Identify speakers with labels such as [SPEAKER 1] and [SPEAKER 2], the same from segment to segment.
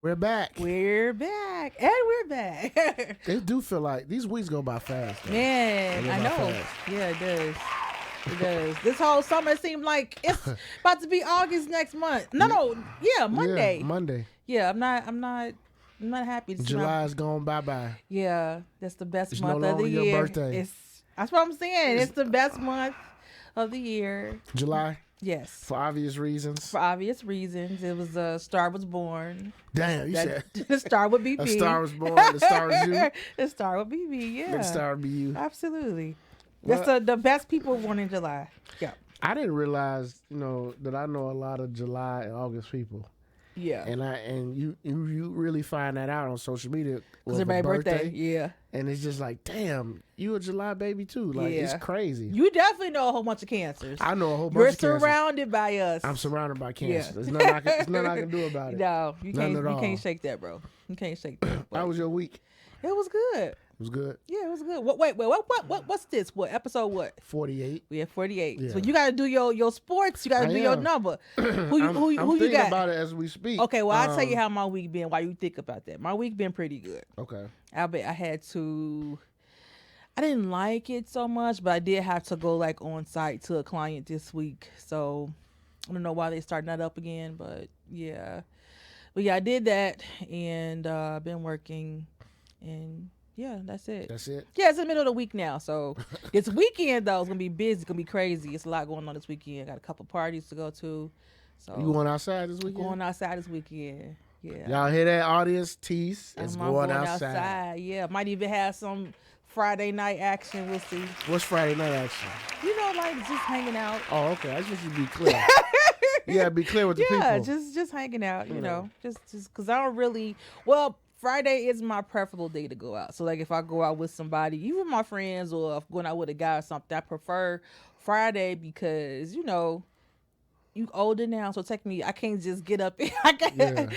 [SPEAKER 1] We're back.
[SPEAKER 2] We're back. And we're back.
[SPEAKER 1] It do feel like these weeks go by fast. Though.
[SPEAKER 2] Man, I know. Yeah, it does. It does. This whole summer seemed like it's about to be August next month. Monday.
[SPEAKER 1] Yeah, Monday.
[SPEAKER 2] Yeah, I'm not happy.
[SPEAKER 1] July's gone bye-bye.
[SPEAKER 2] Yeah, that's the best
[SPEAKER 1] It's
[SPEAKER 2] month
[SPEAKER 1] no
[SPEAKER 2] of the
[SPEAKER 1] longer
[SPEAKER 2] year.
[SPEAKER 1] your birthday.
[SPEAKER 2] That's what I'm saying. It's the best month of the year.
[SPEAKER 1] July?
[SPEAKER 2] Yes.
[SPEAKER 1] For obvious reasons?
[SPEAKER 2] For obvious reasons. It was a Star was born.
[SPEAKER 1] Damn, you said.
[SPEAKER 2] The star would be me.
[SPEAKER 1] A star was born, the star was you?
[SPEAKER 2] The star would be me, yeah.
[SPEAKER 1] The star would be you.
[SPEAKER 2] Absolutely. That's the best people born in July. Yeah.
[SPEAKER 1] I didn't realize, that I know a lot of July and August people.
[SPEAKER 2] Yeah.
[SPEAKER 1] And you really find that out on social media.
[SPEAKER 2] Because everybody's birthday. Yeah.
[SPEAKER 1] And it's just like, damn, you a July baby too. Like, It's crazy.
[SPEAKER 2] You definitely know a whole bunch of cancers.
[SPEAKER 1] I know a whole bunch of cancers.
[SPEAKER 2] You're surrounded by us.
[SPEAKER 1] I'm surrounded by cancer. Yeah. There's nothing I can do about it.
[SPEAKER 2] No, you can't shake that, bro. You can't shake that.
[SPEAKER 1] How was your week?
[SPEAKER 2] It was good.
[SPEAKER 1] It was good.
[SPEAKER 2] Yeah, it was good. What's this? What episode? What?
[SPEAKER 1] 48.
[SPEAKER 2] We have 48.
[SPEAKER 1] Yeah.
[SPEAKER 2] So you got to do your sports. You got to do your number. Who you
[SPEAKER 1] I'm thinking
[SPEAKER 2] got?
[SPEAKER 1] about it as we speak.
[SPEAKER 2] Okay, well I'll tell you how my week been. While you think about that, my week been pretty good.
[SPEAKER 1] Okay.
[SPEAKER 2] I didn't like it so much, but I did have to go like on site to a client this week. So I don't know why they starting that up again, but yeah, I did that and been working and. Yeah, that's it.
[SPEAKER 1] That's it?
[SPEAKER 2] Yeah, it's in the middle of the week now. So this weekend, though, it's going to be busy. It's going to be crazy. It's a lot going on this weekend. Got a couple parties to go to. So
[SPEAKER 1] you going outside this weekend?
[SPEAKER 2] Going outside this weekend. Yeah.
[SPEAKER 1] Y'all hear that, audience? Tease is going outside.
[SPEAKER 2] Yeah, might even have some Friday night action. We'll see.
[SPEAKER 1] What's Friday night action?
[SPEAKER 2] Like just hanging out.
[SPEAKER 1] Oh, okay. I just need to be clear. Yeah, be clear with the people.
[SPEAKER 2] Yeah, just hanging out, you know. Just because I don't really... Well... Friday is my preferable day to go out. So, like, if I go out with somebody, even my friends, or if going out with a guy or something, I prefer Friday because, you older now. So, technically, I can't just get up. I got to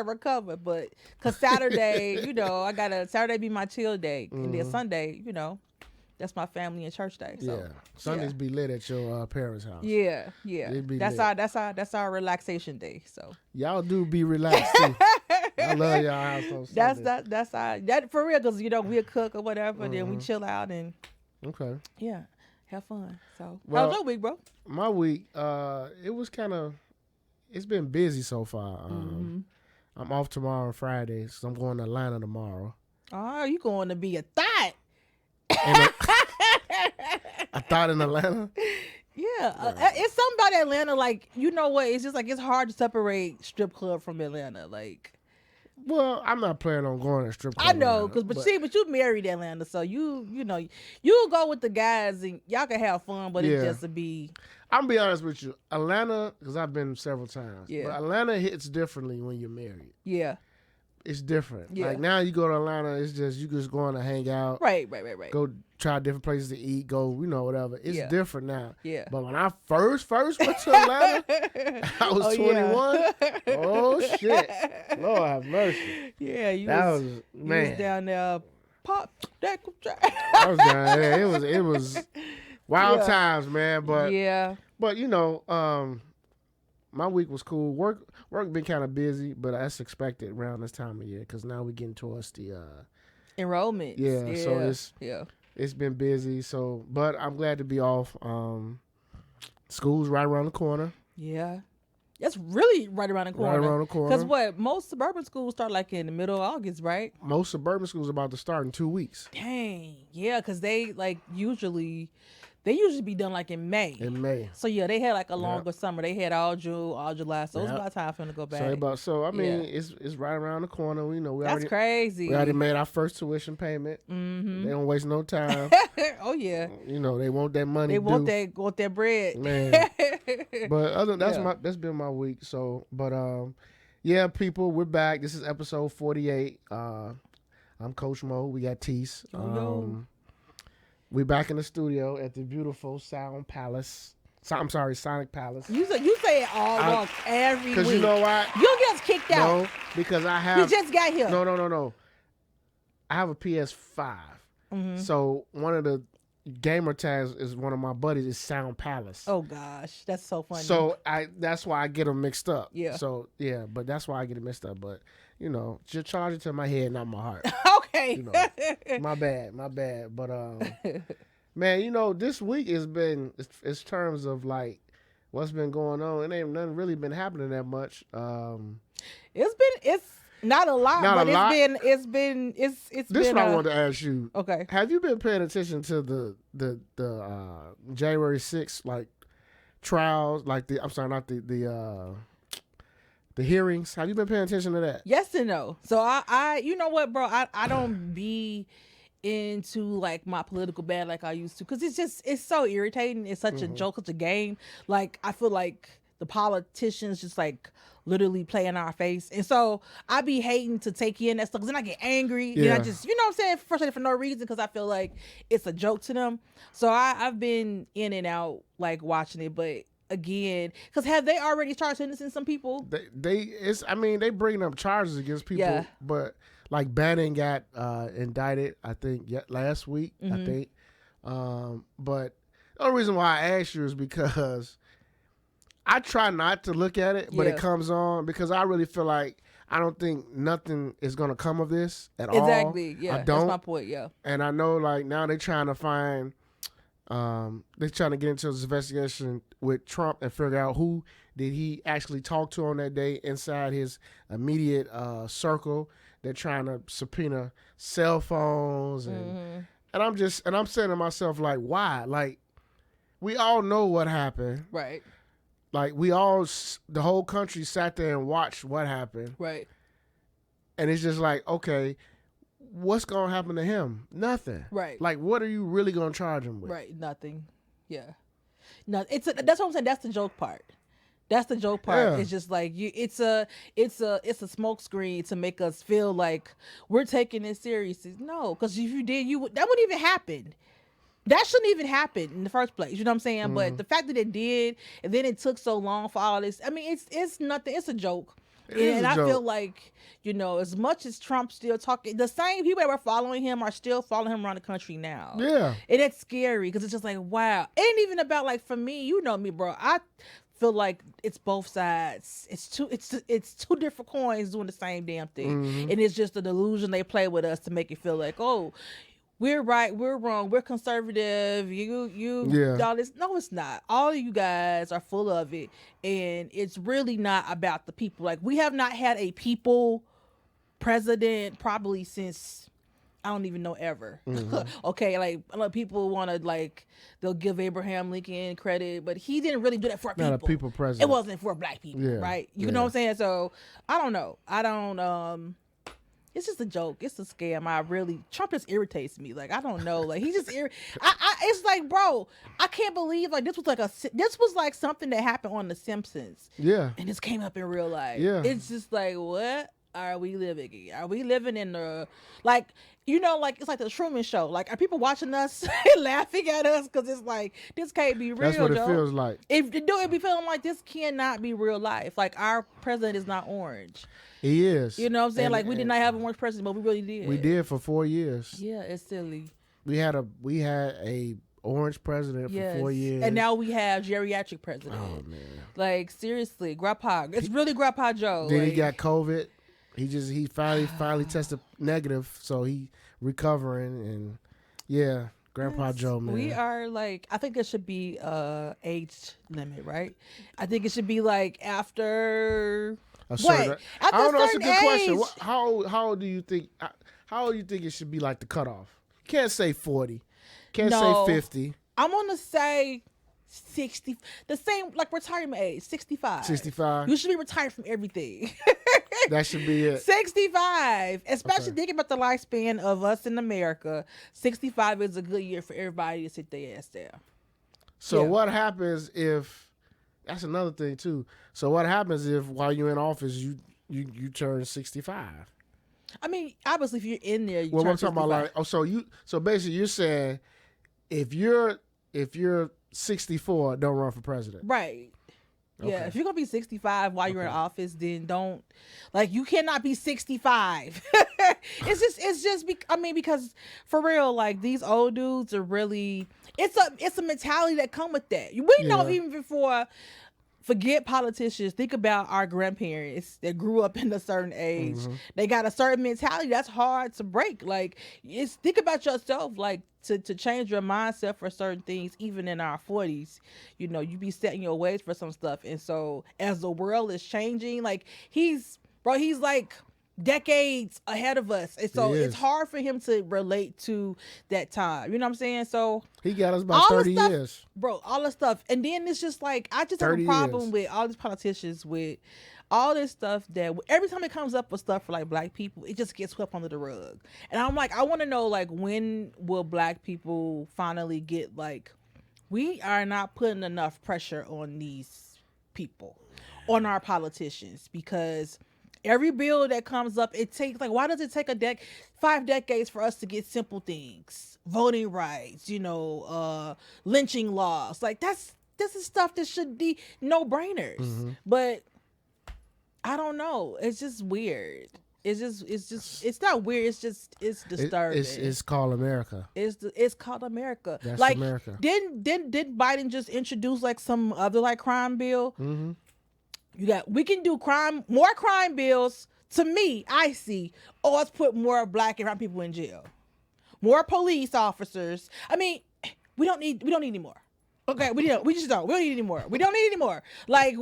[SPEAKER 2] recover. But, because Saturday, Saturday be my chill day. Mm-hmm. And then Sunday, that's my family and church day. So,
[SPEAKER 1] yeah. Sundays be lit at your parents' house.
[SPEAKER 2] Yeah. That's our relaxation day. So
[SPEAKER 1] y'all do be relaxed too. I love y'all house on Sunday.
[SPEAKER 2] That's for real because we'll cook or whatever, mm-hmm. Then we chill out and have fun. So how's your week, bro?
[SPEAKER 1] My week, it's been busy so far.
[SPEAKER 2] Mm-hmm.
[SPEAKER 1] I'm off tomorrow and Friday, so I'm going to Atlanta tomorrow.
[SPEAKER 2] Oh, you going to be a thought?
[SPEAKER 1] I thought in Atlanta.
[SPEAKER 2] Yeah, it's something about Atlanta. Like, you know what? It's just like it's hard to separate strip club from Atlanta. Like,
[SPEAKER 1] well, I'm not planning on going to strip club.
[SPEAKER 2] I know, but you married Atlanta, so you go with the guys and y'all can have fun, but it's just to be.
[SPEAKER 1] I'm gonna be honest with you, Atlanta, because I've been several times.
[SPEAKER 2] Yeah,
[SPEAKER 1] but Atlanta hits differently when you're married.
[SPEAKER 2] Yeah.
[SPEAKER 1] It's different.
[SPEAKER 2] Yeah.
[SPEAKER 1] Like now you go to Atlanta, it's just you just going to hang out.
[SPEAKER 2] Right.
[SPEAKER 1] Go try different places to eat. Go, whatever. It's different now.
[SPEAKER 2] Yeah.
[SPEAKER 1] But when I first went to Atlanta, I was 21. Yeah. Oh shit! Lord have mercy.
[SPEAKER 2] Yeah, you
[SPEAKER 1] was
[SPEAKER 2] down there. Pop that.
[SPEAKER 1] I was down there. It was wild times, man. But my week was cool. Work been kind of busy, but that's expected around this time of year because now we're getting towards the
[SPEAKER 2] enrollment.
[SPEAKER 1] Yeah, so it's been busy. So, but I'm glad to be off. School's right around the corner.
[SPEAKER 2] Yeah, that's really right around the corner.
[SPEAKER 1] Right around the corner.
[SPEAKER 2] Because most suburban schools start like in the middle of August, right?
[SPEAKER 1] Most suburban schools are about to start in 2 weeks.
[SPEAKER 2] Dang, yeah, because they usually be done like in May.
[SPEAKER 1] In May.
[SPEAKER 2] So they had like a longer summer. They had all June, all July. So it's about time for them to go back.
[SPEAKER 1] It's right around the corner.
[SPEAKER 2] That's crazy.
[SPEAKER 1] We already made our first tuition payment.
[SPEAKER 2] Mm-hmm.
[SPEAKER 1] They don't waste no time.
[SPEAKER 2] Oh yeah.
[SPEAKER 1] They want that money.
[SPEAKER 2] They want that bread.
[SPEAKER 1] Man. But that's been my week. So, but people, we're back. This is episode 48. I'm Coach Mo. We got Tease. We back in the studio at the beautiful Sonic Palace.
[SPEAKER 2] You say it all wrong every week.
[SPEAKER 1] Because you know why?
[SPEAKER 2] You get us kicked out.
[SPEAKER 1] No, because I have.
[SPEAKER 2] You just got here.
[SPEAKER 1] No. I have a PS5.
[SPEAKER 2] Mm-hmm.
[SPEAKER 1] So one of the gamer tags is one of my buddies is Sound Palace.
[SPEAKER 2] Oh gosh, that's so funny.
[SPEAKER 1] So that's why I get them mixed up.
[SPEAKER 2] Yeah.
[SPEAKER 1] So yeah, but that's why I get it mixed up. But just charge it to my head, not my heart.
[SPEAKER 2] Okay.
[SPEAKER 1] My bad. But man, this week has been in terms of like what's been going on. It ain't nothing really been happening that much.
[SPEAKER 2] It's not a lot, it's been.
[SPEAKER 1] This is what I wanted to ask you.
[SPEAKER 2] Okay.
[SPEAKER 1] Have you been paying attention to the January 6th like trials, like the hearings? Have you been paying attention to that?
[SPEAKER 2] Yes and no. So I you know what, bro? I don't be into like my political bag like I used to, because it's so irritating. It's such a joke, it's a game. Like I feel like the politicians just like literally play in our face, and so I be hating to take in that stuff, because then I get angry.
[SPEAKER 1] Yeah.
[SPEAKER 2] And I just, what I'm saying, frustrated for no reason, because I feel like it's a joke to them. So I've been in and out like watching it, but again, because have they already started sentencing some people?
[SPEAKER 1] They bringing up charges against people, but like Bannon got indicted, I think last week, I think. But the only reason why I asked you is because I try not to look at it, but it comes on, because I really feel like I don't think nothing is going to come of this at all.
[SPEAKER 2] Exactly. Yeah.
[SPEAKER 1] I don't.
[SPEAKER 2] That's my point. Yeah.
[SPEAKER 1] And I know like now they're trying to find, they're trying to get into this investigation with Trump and figure out who did he actually talk to on that day inside his immediate circle. They're trying to subpoena cell phones and I'm saying to myself, like, why? Like, we all know what happened.
[SPEAKER 2] Right.
[SPEAKER 1] Like, the whole country sat there and watched what happened.
[SPEAKER 2] Right.
[SPEAKER 1] And it's just like, okay, what's going to happen to him? Nothing.
[SPEAKER 2] Right.
[SPEAKER 1] Like, what are you really going to charge him with?
[SPEAKER 2] Right. Nothing. Yeah. No, that's what I'm saying. That's the joke part. That's the joke part. Yeah. It's just like it's a smoke screen to make us feel like we're taking it seriously. No, because if you did, that wouldn't even happen. That shouldn't even happen in the first place. You know what I'm saying? But the fact that it did, and then it took so long for all this, I mean, it's nothing. It's a joke. I feel like, as much as Trump's still talking, the same people that were following him are still following him around the country now.
[SPEAKER 1] Yeah.
[SPEAKER 2] And it's scary, because it's just like, wow. It ain't even about, like, for me, you know me, bro. I feel like it's both sides. It's two different coins doing the same damn thing. And it's just a delusion they play with us to make it feel like, oh, we're right, we're wrong, we're conservative, all this. No, it's not. All of you guys are full of it, and it's really not about the people. Like, we have not had a people president probably since, I don't even know, ever. Okay, like, a lot of people want to, like, they'll give Abraham Lincoln credit, but he didn't really do that for people.
[SPEAKER 1] Not a people president.
[SPEAKER 2] It wasn't for black people, right? You know what I'm saying? So, I don't know. It's just a joke. It's a scam. Trump just irritates me. Like, I don't know. Like, he just it's like, bro, I can't believe, like, this was like something that happened on The Simpsons.
[SPEAKER 1] Yeah.
[SPEAKER 2] And this came up in real life.
[SPEAKER 1] Yeah.
[SPEAKER 2] It's just like, what are we living in? Are we living in the, like, like, it's like the Truman Show. Like, are people watching us laughing at us? Because it's like, this can't be real.
[SPEAKER 1] That's what it feels like.
[SPEAKER 2] It be feeling like this cannot be real life. Like, our president is not orange.
[SPEAKER 1] He is.
[SPEAKER 2] You know what I'm saying? Like, we did not have an orange president, but we really did.
[SPEAKER 1] We did for 4 years.
[SPEAKER 2] Yeah, it's silly.
[SPEAKER 1] We had a orange president for 4 years.
[SPEAKER 2] And now we have geriatric president.
[SPEAKER 1] Oh, man.
[SPEAKER 2] Like, seriously, Grandpa. It's really Grandpa Joe.
[SPEAKER 1] Then he got COVID. He finally tested negative, so he recovering, and Grandpa Joe, man.
[SPEAKER 2] We are like, I think there should be age limit, right? I think it should be like after
[SPEAKER 1] I don't know. That's a good question.
[SPEAKER 2] age.
[SPEAKER 1] How old do you think? How old do you think it should be, like, the cutoff? Can't say 40. Can't say 50.
[SPEAKER 2] I'm gonna say 60. The same, like, retirement age, 65.
[SPEAKER 1] 65.
[SPEAKER 2] You should be retired from everything.
[SPEAKER 1] That should be it.
[SPEAKER 2] 65. Especially thinking about the lifespan of us in America. 65 is a good year for everybody to sit their ass down.
[SPEAKER 1] So what happens if? That's another thing too. So what happens if while you're in office you turn 65?
[SPEAKER 2] I mean, obviously, if you're in there,
[SPEAKER 1] I'm talking about, like, so basically you're saying if you're 64, don't run for president.
[SPEAKER 2] Right. Yeah, if you're gonna be 65 while you're in office, then don't, like, you cannot be 65. it's just because for real, like, these old dudes are really, it's a mentality that come with that. We know even before. Forget politicians. Think about our grandparents that grew up in a certain age. Mm-hmm. They got a certain mentality that's hard to break. Like, think about yourself. Like, to change your mindset for certain things, even in our 40s, you know, you be setting your ways for some stuff. And so, as the world is changing, like, he's like decades ahead of us, and so it's hard for him to relate to that time. You know what I'm saying? So
[SPEAKER 1] he got us about 30 years,
[SPEAKER 2] bro. All the stuff, and then it's just like, I just have a problem with all these politicians with all this stuff that every time it comes up with stuff for like black people, it just gets swept under the rug. And I'm like, I want to know, like, when will black people finally get, like, we are not putting enough pressure on these people, on our politicians, because every bill that comes up, it takes, like, why does it take 5 decades for us to get simple things, voting rights, you know, lynching laws? Like, this is stuff that should be no brainers. Mm-hmm. But I don't know. It's just weird. It's not weird. It's disturbing.
[SPEAKER 1] It's called America.
[SPEAKER 2] It's called America.
[SPEAKER 1] That's
[SPEAKER 2] like,
[SPEAKER 1] America.
[SPEAKER 2] Didn't Biden just introduce like some other like crime bill? Mm-hmm. We can do more crime bills. To me, I see, let's put more black and brown people in jail, more police officers. I mean, we don't need any more. Okay, we just don't. We don't need any more. We don't need any more. Like,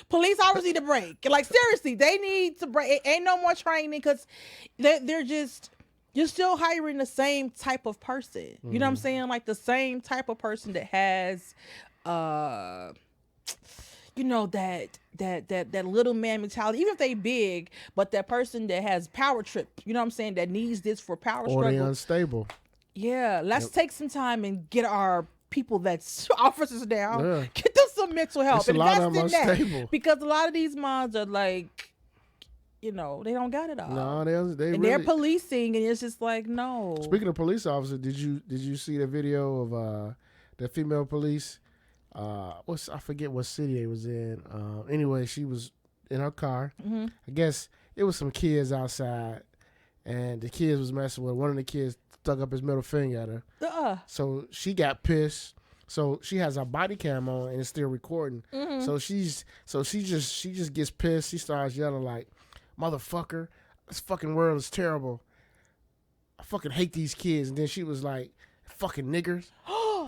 [SPEAKER 2] police officers need a break. Like, seriously, they need to break. It ain't no more training, because they're just, you're still hiring the same type of person. Mm-hmm. You know what I'm saying? Like, the same type of person that has, you know, that little man mentality, even if they big, but that person that has power trip, you know what I'm saying, that needs this for power struggle.
[SPEAKER 1] Or they unstable.
[SPEAKER 2] Yeah, let's take some time and get our people that's officers down, get them some mental help, and invest in that, because a lot of these moms are like, you know, they don't got it all.
[SPEAKER 1] No, they
[SPEAKER 2] and they're policing, and it's just like, no.
[SPEAKER 1] Speaking of police officers, did you see the video of the female police? I forget what city it was in. Anyway, she was in her car. Mm-hmm. I guess it was some kids outside, and the kids was messing with her. One of the kids stuck up his middle finger at her. So she got pissed. So she has her body cam on and it's still recording. Mm-hmm. So she just gets pissed. She starts yelling like, "Motherfucker, this fucking world is terrible. I fucking hate these kids." And then she was like, "Fucking niggers."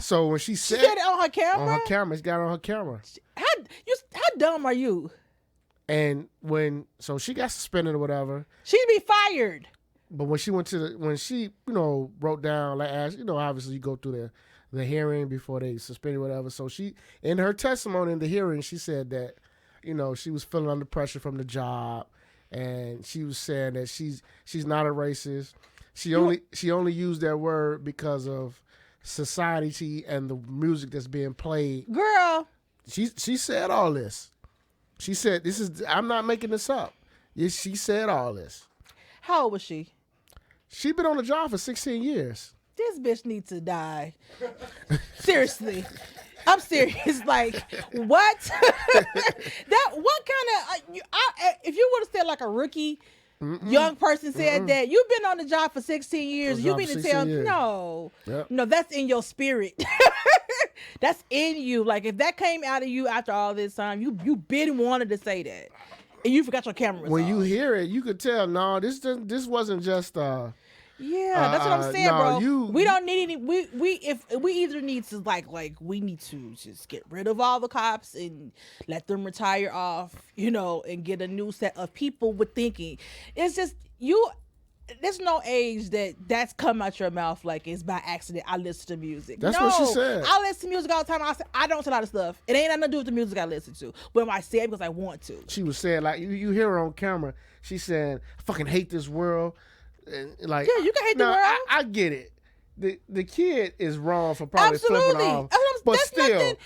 [SPEAKER 1] So when she said
[SPEAKER 2] it on her camera?
[SPEAKER 1] It's got it on her camera.
[SPEAKER 2] How dumb are you?
[SPEAKER 1] And so she got suspended or whatever.
[SPEAKER 2] She'd be fired.
[SPEAKER 1] But when she wrote down, like, as you know, obviously you go through the hearing before they suspend or whatever. So she, in her testimony in the hearing, she said that, you know, she was feeling under pressure from the job, and she was saying that she's not a racist. She only used that word because of society and the music that's being played.
[SPEAKER 2] Girl,
[SPEAKER 1] she said all this. She said, I'm not making this up. She said all this.
[SPEAKER 2] How old was she?
[SPEAKER 1] She been on the job for 16 years.
[SPEAKER 2] This bitch needs to die. Seriously. I'm serious. Like, what? What kind of, if you would have said like a rookie, young person said that, you've been on the job for 16 years. You mean to tell me, no, that's in your spirit. That's in you. Like, if that came out of you after all this time, you been wanted to say that. And you forgot your camera.
[SPEAKER 1] When you hear it, you could tell, no, this wasn't just
[SPEAKER 2] yeah, that's what I'm saying, bro. We don't need any. We either need to we need to just get rid of all the cops and let them retire off, you know, and get a new set of people with thinking. It's just there's no age that's come out your mouth like it's by accident. I listen to music.
[SPEAKER 1] That's what she said.
[SPEAKER 2] I listen to music all the time. I don't say a lot of stuff. It ain't nothing to do with the music I listen to. But I say it because I want to.
[SPEAKER 1] She was saying, like, you hear her on camera. She's saying, "I fucking hate this world." And like,
[SPEAKER 2] yeah, you can hate the world.
[SPEAKER 1] I get it. The kid is wrong for probably flipping off. But
[SPEAKER 2] that's
[SPEAKER 1] still,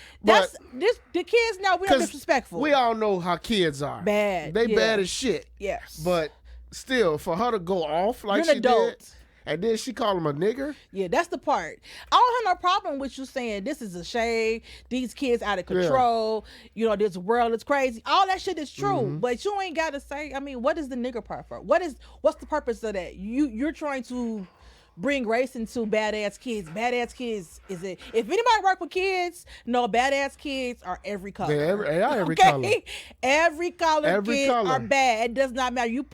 [SPEAKER 2] the kids now, we're disrespectful.
[SPEAKER 1] We all know how kids are.
[SPEAKER 2] Bad.
[SPEAKER 1] They bad as shit.
[SPEAKER 2] Yes.
[SPEAKER 1] But still, for her to go off like
[SPEAKER 2] You're an adult.
[SPEAKER 1] did, And then she called him a nigger?
[SPEAKER 2] Yeah, that's the part. I don't have no problem with you saying this is a shade, these kids out of control, this world is crazy. All that shit is true. But you ain't gotta say, what is the nigger part for? What's the purpose of that? You're trying to bring race into badass kids. Badass kids is it? If anybody work with kids, no, badass kids are every color.
[SPEAKER 1] They are every color.
[SPEAKER 2] Every color kids are bad. It does not matter. You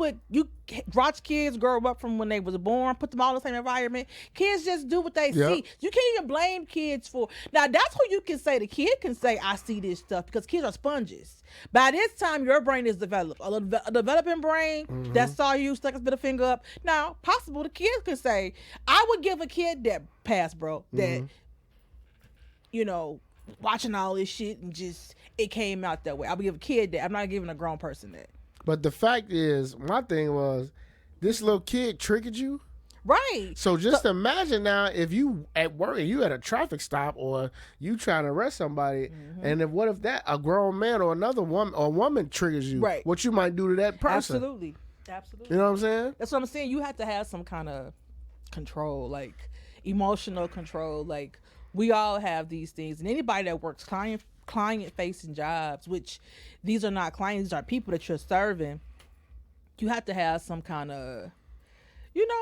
[SPEAKER 2] watch kids grow up from when they was born, put them all in the same environment. Kids just do what they see. You can't even blame kids for. Now that's what you can say. The kid can say, I see this stuff, because kids are sponges. By this time, your brain is developed. A developing brain that saw you stuck his middle finger up. Now, possible the kids can say, I would give a kid that pass, bro. That, watching all this shit and just, it came out that way. I would give a kid that. I'm not giving a grown person that.
[SPEAKER 1] But the fact is, my thing was, this little kid triggered you.
[SPEAKER 2] Right.
[SPEAKER 1] So just imagine now if you at work and you at a traffic stop or you trying to arrest somebody, and what if that a grown man or another woman or woman triggers you?
[SPEAKER 2] Right.
[SPEAKER 1] What you might do to that person?
[SPEAKER 2] Absolutely.
[SPEAKER 1] You know what I'm saying?
[SPEAKER 2] That's what I'm saying. You have to have some kind of control, like emotional control. Like we all have these things, and anybody that works client facing jobs, which these are not clients, these are people that you're serving. You have to have some kind of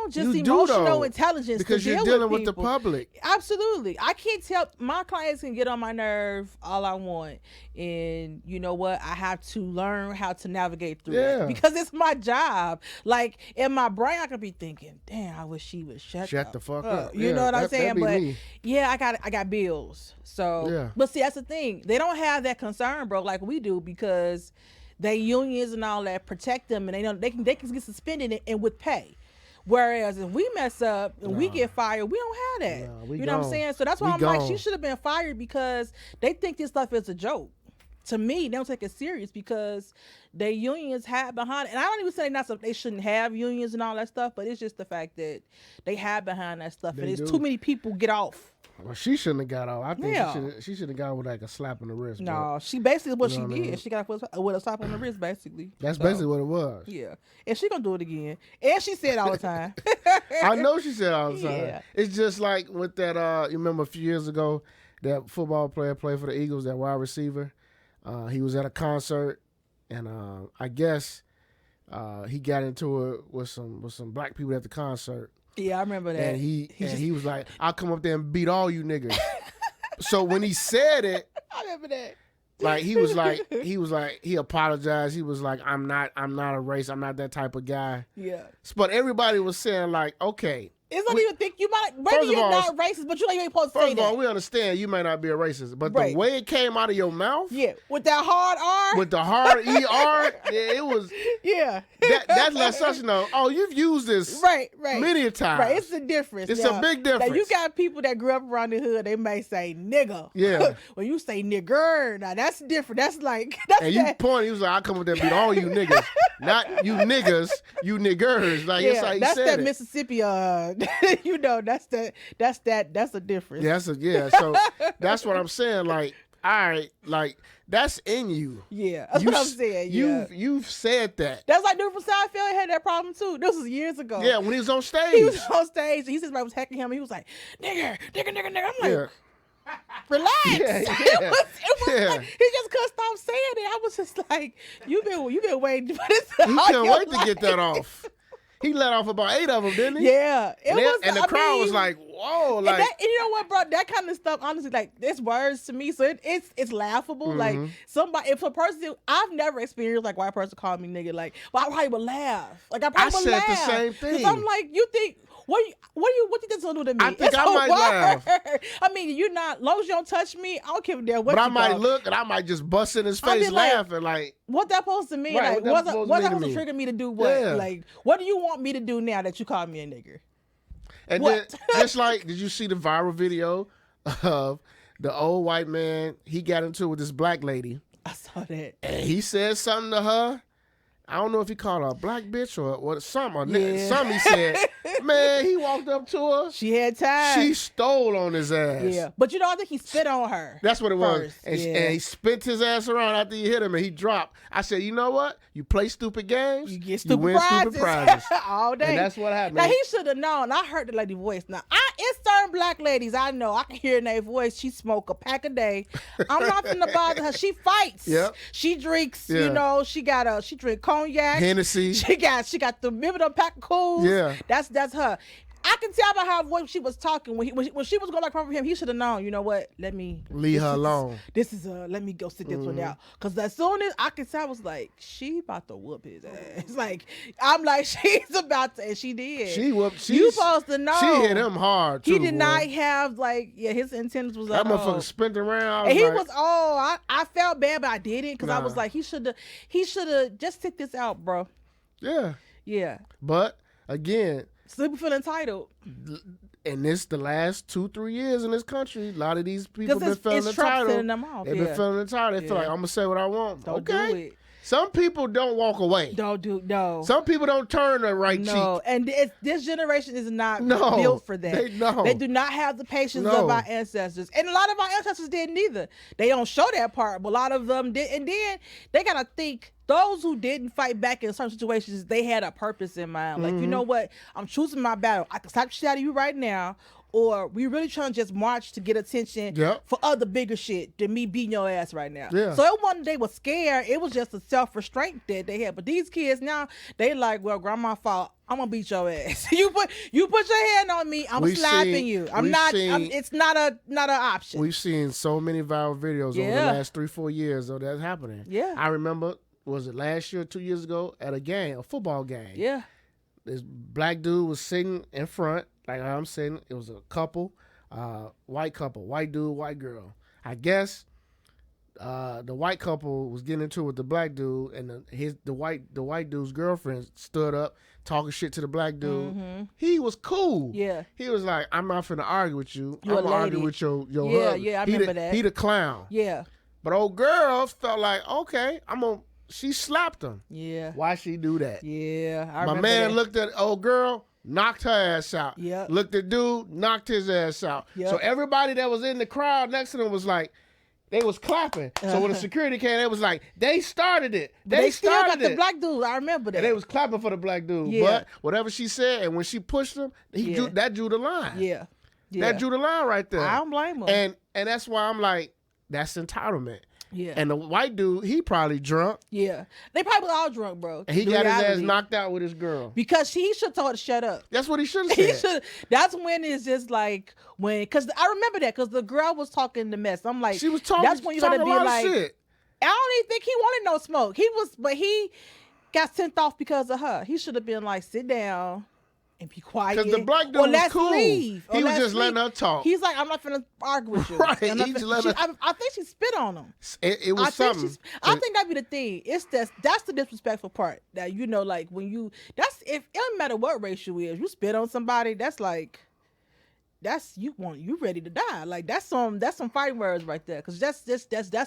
[SPEAKER 2] just emotional intelligence
[SPEAKER 1] because you're dealing with the public.
[SPEAKER 2] Absolutely. I can't tell my clients can get on my nerve all I want, and you know what? I have to learn how to navigate through it because it's my job. Like in my brain, I could be thinking, "Damn, I wish she would shut
[SPEAKER 1] the fuck up."
[SPEAKER 2] You know what I'm saying? But
[SPEAKER 1] me.
[SPEAKER 2] I got bills. So, but see, that's the thing. They don't have that concern, bro, like we do, because they unions and all that protect them, and they can get suspended and with pay. Whereas if we mess up and we get fired, we don't have that. You know what I'm saying? So that's why I'm like, she should have been fired, because they think this stuff is a joke. To me, they don't take it serious because they unions have behind it. And I don't even say they shouldn't have unions and all that stuff, but it's just the fact that they have behind that stuff. And there's too many people get off.
[SPEAKER 1] Well, she shouldn't have got off. I think she should have got with like a slap on the wrist.
[SPEAKER 2] No, she basically what she did. She got with a slap on the wrist, basically.
[SPEAKER 1] That's basically what it was.
[SPEAKER 2] Yeah, and she gonna do it again. And she said all the time.
[SPEAKER 1] I know she said all the time.
[SPEAKER 2] Yeah.
[SPEAKER 1] It's just like with that. You remember a few years ago, that football player played for the Eagles, that wide receiver. He was at a concert, and I guess he got into it with some black people at the concert.
[SPEAKER 2] Yeah, I remember that.
[SPEAKER 1] And he was like, "I'll come up there and beat all you niggas." So when he said it,
[SPEAKER 2] I remember that.
[SPEAKER 1] Like he apologized. He was like, I'm not a race. I'm not that type of guy.
[SPEAKER 2] Yeah.
[SPEAKER 1] But everybody was saying like, okay.
[SPEAKER 2] It's not even think you might, maybe you're not racist, but you ain't supposed to say that.
[SPEAKER 1] First of all, we understand you may not be a racist, but the way it came out of your mouth.
[SPEAKER 2] Yeah. With that hard R.
[SPEAKER 1] With the hard ER. It was.
[SPEAKER 2] Yeah.
[SPEAKER 1] That lets us know, oh, you've used this many a times.
[SPEAKER 2] Right. It's a difference.
[SPEAKER 1] It's a big difference.
[SPEAKER 2] Now, you got people that grew up around the hood, they may say nigga.
[SPEAKER 1] Yeah.
[SPEAKER 2] When you say nigger, now that's different. That's like.
[SPEAKER 1] And you point, he was like, I'll come up there and beat all you niggas. Not you niggas, you niggers. Like, that's how he
[SPEAKER 2] that's
[SPEAKER 1] said
[SPEAKER 2] that
[SPEAKER 1] it.
[SPEAKER 2] Mississippi, that's a difference.
[SPEAKER 1] Yeah, so that's what I'm saying. Like, all right, like that's in you.
[SPEAKER 2] Yeah, that's what I'm saying. Yeah.
[SPEAKER 1] You've said that.
[SPEAKER 2] That's like dude from Seinfeld had that problem too. This was years ago.
[SPEAKER 1] Yeah, when he was on stage.
[SPEAKER 2] He was on stage and he said somebody was hacking him. And he was like, nigger. I'm like, relax. It was like, he just couldn't stop saying it. I was just like, you've been waiting for this.
[SPEAKER 1] He couldn't wait to get that off. He let off about 8 of them, didn't he?
[SPEAKER 2] Yeah.
[SPEAKER 1] And the crowd was like, whoa. Like,
[SPEAKER 2] and you know what, bro? That kind of stuff, honestly, like, it's words to me. So it's laughable. Mm-hmm. Like, if a person, I've never experienced, like, white person called me nigga, like, but I probably would laugh. Like, I probably would laugh.
[SPEAKER 1] I said the same thing.
[SPEAKER 2] Because I'm like, you think, what you think that's gonna do to me?
[SPEAKER 1] I think I might laugh.
[SPEAKER 2] I mean, you're not, as long as you don't touch me, I don't give a damn what
[SPEAKER 1] but
[SPEAKER 2] you
[SPEAKER 1] I might
[SPEAKER 2] call.
[SPEAKER 1] Look and I might just bust in his face laughing like
[SPEAKER 2] what that supposed to mean?
[SPEAKER 1] Right,
[SPEAKER 2] like what's that supposed to trigger me to do what? Yeah. Like, what do you want me to do now that you call me a nigger?
[SPEAKER 1] And then just like, did you see the viral video of the old white man? He got into it with this black lady.
[SPEAKER 2] I saw that.
[SPEAKER 1] And he said something to her. I don't know if he called her a black bitch or what, something he said. Man, he walked up to her.
[SPEAKER 2] She had time.
[SPEAKER 1] She stole on his ass.
[SPEAKER 2] Yeah, but I think he spit on her.
[SPEAKER 1] That's what it was.
[SPEAKER 2] And
[SPEAKER 1] he spent his ass around after he hit him, and he dropped. I said, you know what? You play stupid games,
[SPEAKER 2] you get stupid
[SPEAKER 1] win stupid prizes
[SPEAKER 2] all day.
[SPEAKER 1] And that's what happened.
[SPEAKER 2] Now he should have known. I heard the lady voice. Now it's certain black ladies I know. I can hear in their voice. She smoke a pack a day. I'm not gonna bother her. She fights.
[SPEAKER 1] Yep.
[SPEAKER 2] She drinks. You know. She drink cognac.
[SPEAKER 1] Hennessy.
[SPEAKER 2] She got the remember the pack of cools.
[SPEAKER 1] Yeah.
[SPEAKER 2] That's her. I can tell by her voice she was talking when she was going back from him. He should have known. You know what? Let me
[SPEAKER 1] leave her alone.
[SPEAKER 2] Let me go sit this one out. Because as soon as I could tell, I was like, she about to whoop his ass. Like I'm like, she's about to, and she did.
[SPEAKER 1] She whooped.
[SPEAKER 2] You supposed to know.
[SPEAKER 1] She hit him hard too.
[SPEAKER 2] He did not have his antennas was
[SPEAKER 1] that motherfucker spent around.
[SPEAKER 2] And he was I felt bad, but I didn't because I was like, he should have just sit this out, bro.
[SPEAKER 1] Yeah.
[SPEAKER 2] Yeah.
[SPEAKER 1] But again.
[SPEAKER 2] Still feel entitled.
[SPEAKER 1] And the last 2-3 years in this country, a lot of these people been feeling entitled. They've been feeling entitled. They feel like I'm gonna say what I want.
[SPEAKER 2] Don't do it.
[SPEAKER 1] Some people don't walk away.
[SPEAKER 2] No.
[SPEAKER 1] Some people don't turn the right cheek.
[SPEAKER 2] No, and this generation is not built for that. They do not have the patience of our ancestors. And a lot of our ancestors didn't either. They don't show that part, but a lot of them did. And then they got to think, those who didn't fight back in certain situations, they had a purpose in mind. Like, you know what? I'm choosing my battle. I can slap the shit out of you right now. Or we really trying to just march to get attention for other bigger shit than me beating your ass right now.
[SPEAKER 1] Yeah.
[SPEAKER 2] So it wasn't they were scared. It was just a self-restraint that they had. But these kids now, they like, well, grandma fault. I'm gonna beat your ass. you put your hand on me. I'm slapping you. It's not an option.
[SPEAKER 1] We've seen so many viral videos over the last 3-4 years of that happening.
[SPEAKER 2] Yeah.
[SPEAKER 1] I remember, was it last year, 2 years ago, at a football game.
[SPEAKER 2] Yeah.
[SPEAKER 1] This black dude was sitting in front, like I'm sitting. It was a couple, white dude, white girl. I guess the white couple was getting into it with the black dude, and the white dude's girlfriend stood up talking shit to the black dude. Mm-hmm. He was cool.
[SPEAKER 2] Yeah.
[SPEAKER 1] He was like, I'm not finna argue with you.
[SPEAKER 2] I'm
[SPEAKER 1] gonna argue with your husband.
[SPEAKER 2] Yeah, I remember that.
[SPEAKER 1] He the clown.
[SPEAKER 2] Yeah.
[SPEAKER 1] But old girl felt like, okay, she slapped him.
[SPEAKER 2] Yeah.
[SPEAKER 1] Why she do that?
[SPEAKER 2] Yeah, I
[SPEAKER 1] My
[SPEAKER 2] remember
[SPEAKER 1] man
[SPEAKER 2] that.
[SPEAKER 1] looked at old girl, knocked her ass out.
[SPEAKER 2] Yep.
[SPEAKER 1] Looked at dude, knocked his ass out.
[SPEAKER 2] Yep.
[SPEAKER 1] So everybody that was in the crowd next to them was like, they was clapping. So when the security came, they was like, they started it. They
[SPEAKER 2] still
[SPEAKER 1] started
[SPEAKER 2] got the black dude. I remember that.
[SPEAKER 1] And they was clapping for the black dude.
[SPEAKER 2] Yeah.
[SPEAKER 1] But whatever she said, and when she pushed him, that drew the line.
[SPEAKER 2] Yeah.
[SPEAKER 1] That drew the line right there.
[SPEAKER 2] I don't blame him.
[SPEAKER 1] And that's why I'm like, that's entitlement.
[SPEAKER 2] Yeah.
[SPEAKER 1] And the white dude, he probably drunk.
[SPEAKER 2] Yeah. They probably all drunk, bro.
[SPEAKER 1] And he got his ass knocked out with his girl.
[SPEAKER 2] Because he should have told her to shut up.
[SPEAKER 1] That's what he should have said.
[SPEAKER 2] That's when it's just like, because I remember that, because the girl was talking the mess. I'm like,
[SPEAKER 1] she was talking.
[SPEAKER 2] That's when you gotta be like,
[SPEAKER 1] shit.
[SPEAKER 2] I don't even think he wanted no smoke. But he got sent off because of her. He should have been like, sit down and be quiet.
[SPEAKER 1] Because the black dude was cool.
[SPEAKER 2] Leave.
[SPEAKER 1] He was just letting her talk.
[SPEAKER 2] He's like, I'm not finna argue with you.
[SPEAKER 1] Right. He just let her...
[SPEAKER 2] I think she spit on him.
[SPEAKER 1] It was something.
[SPEAKER 2] I think that'd be the thing. That's the disrespectful part. That, you know, like when you, if it don't matter what race you is, you spit on somebody, that's like, you ready to die. Like that's some fighting words right there. Cause that's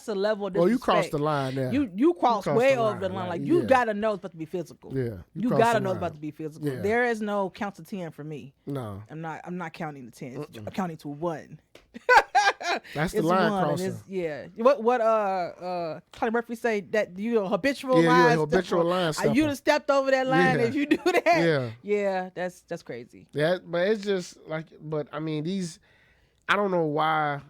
[SPEAKER 2] a level of disrespect.
[SPEAKER 1] Well, you crossed the line there.
[SPEAKER 2] You crossed way over the line. Like you gotta know it's about to be physical.
[SPEAKER 1] Yeah.
[SPEAKER 2] You gotta know it's about to be physical.
[SPEAKER 1] Yeah.
[SPEAKER 2] There is no count to 10 for me.
[SPEAKER 1] No.
[SPEAKER 2] I'm not counting to 10. I'm counting to 1.
[SPEAKER 1] That's the line crosser.
[SPEAKER 2] Yeah. What Connie Murphy say that habitual line.
[SPEAKER 1] Yeah, habitual line stuff.
[SPEAKER 2] You'd have stepped over that line if you do that.
[SPEAKER 1] Yeah.
[SPEAKER 2] Yeah, that's crazy.
[SPEAKER 1] Yeah, but it's just like, I mean, I don't know why.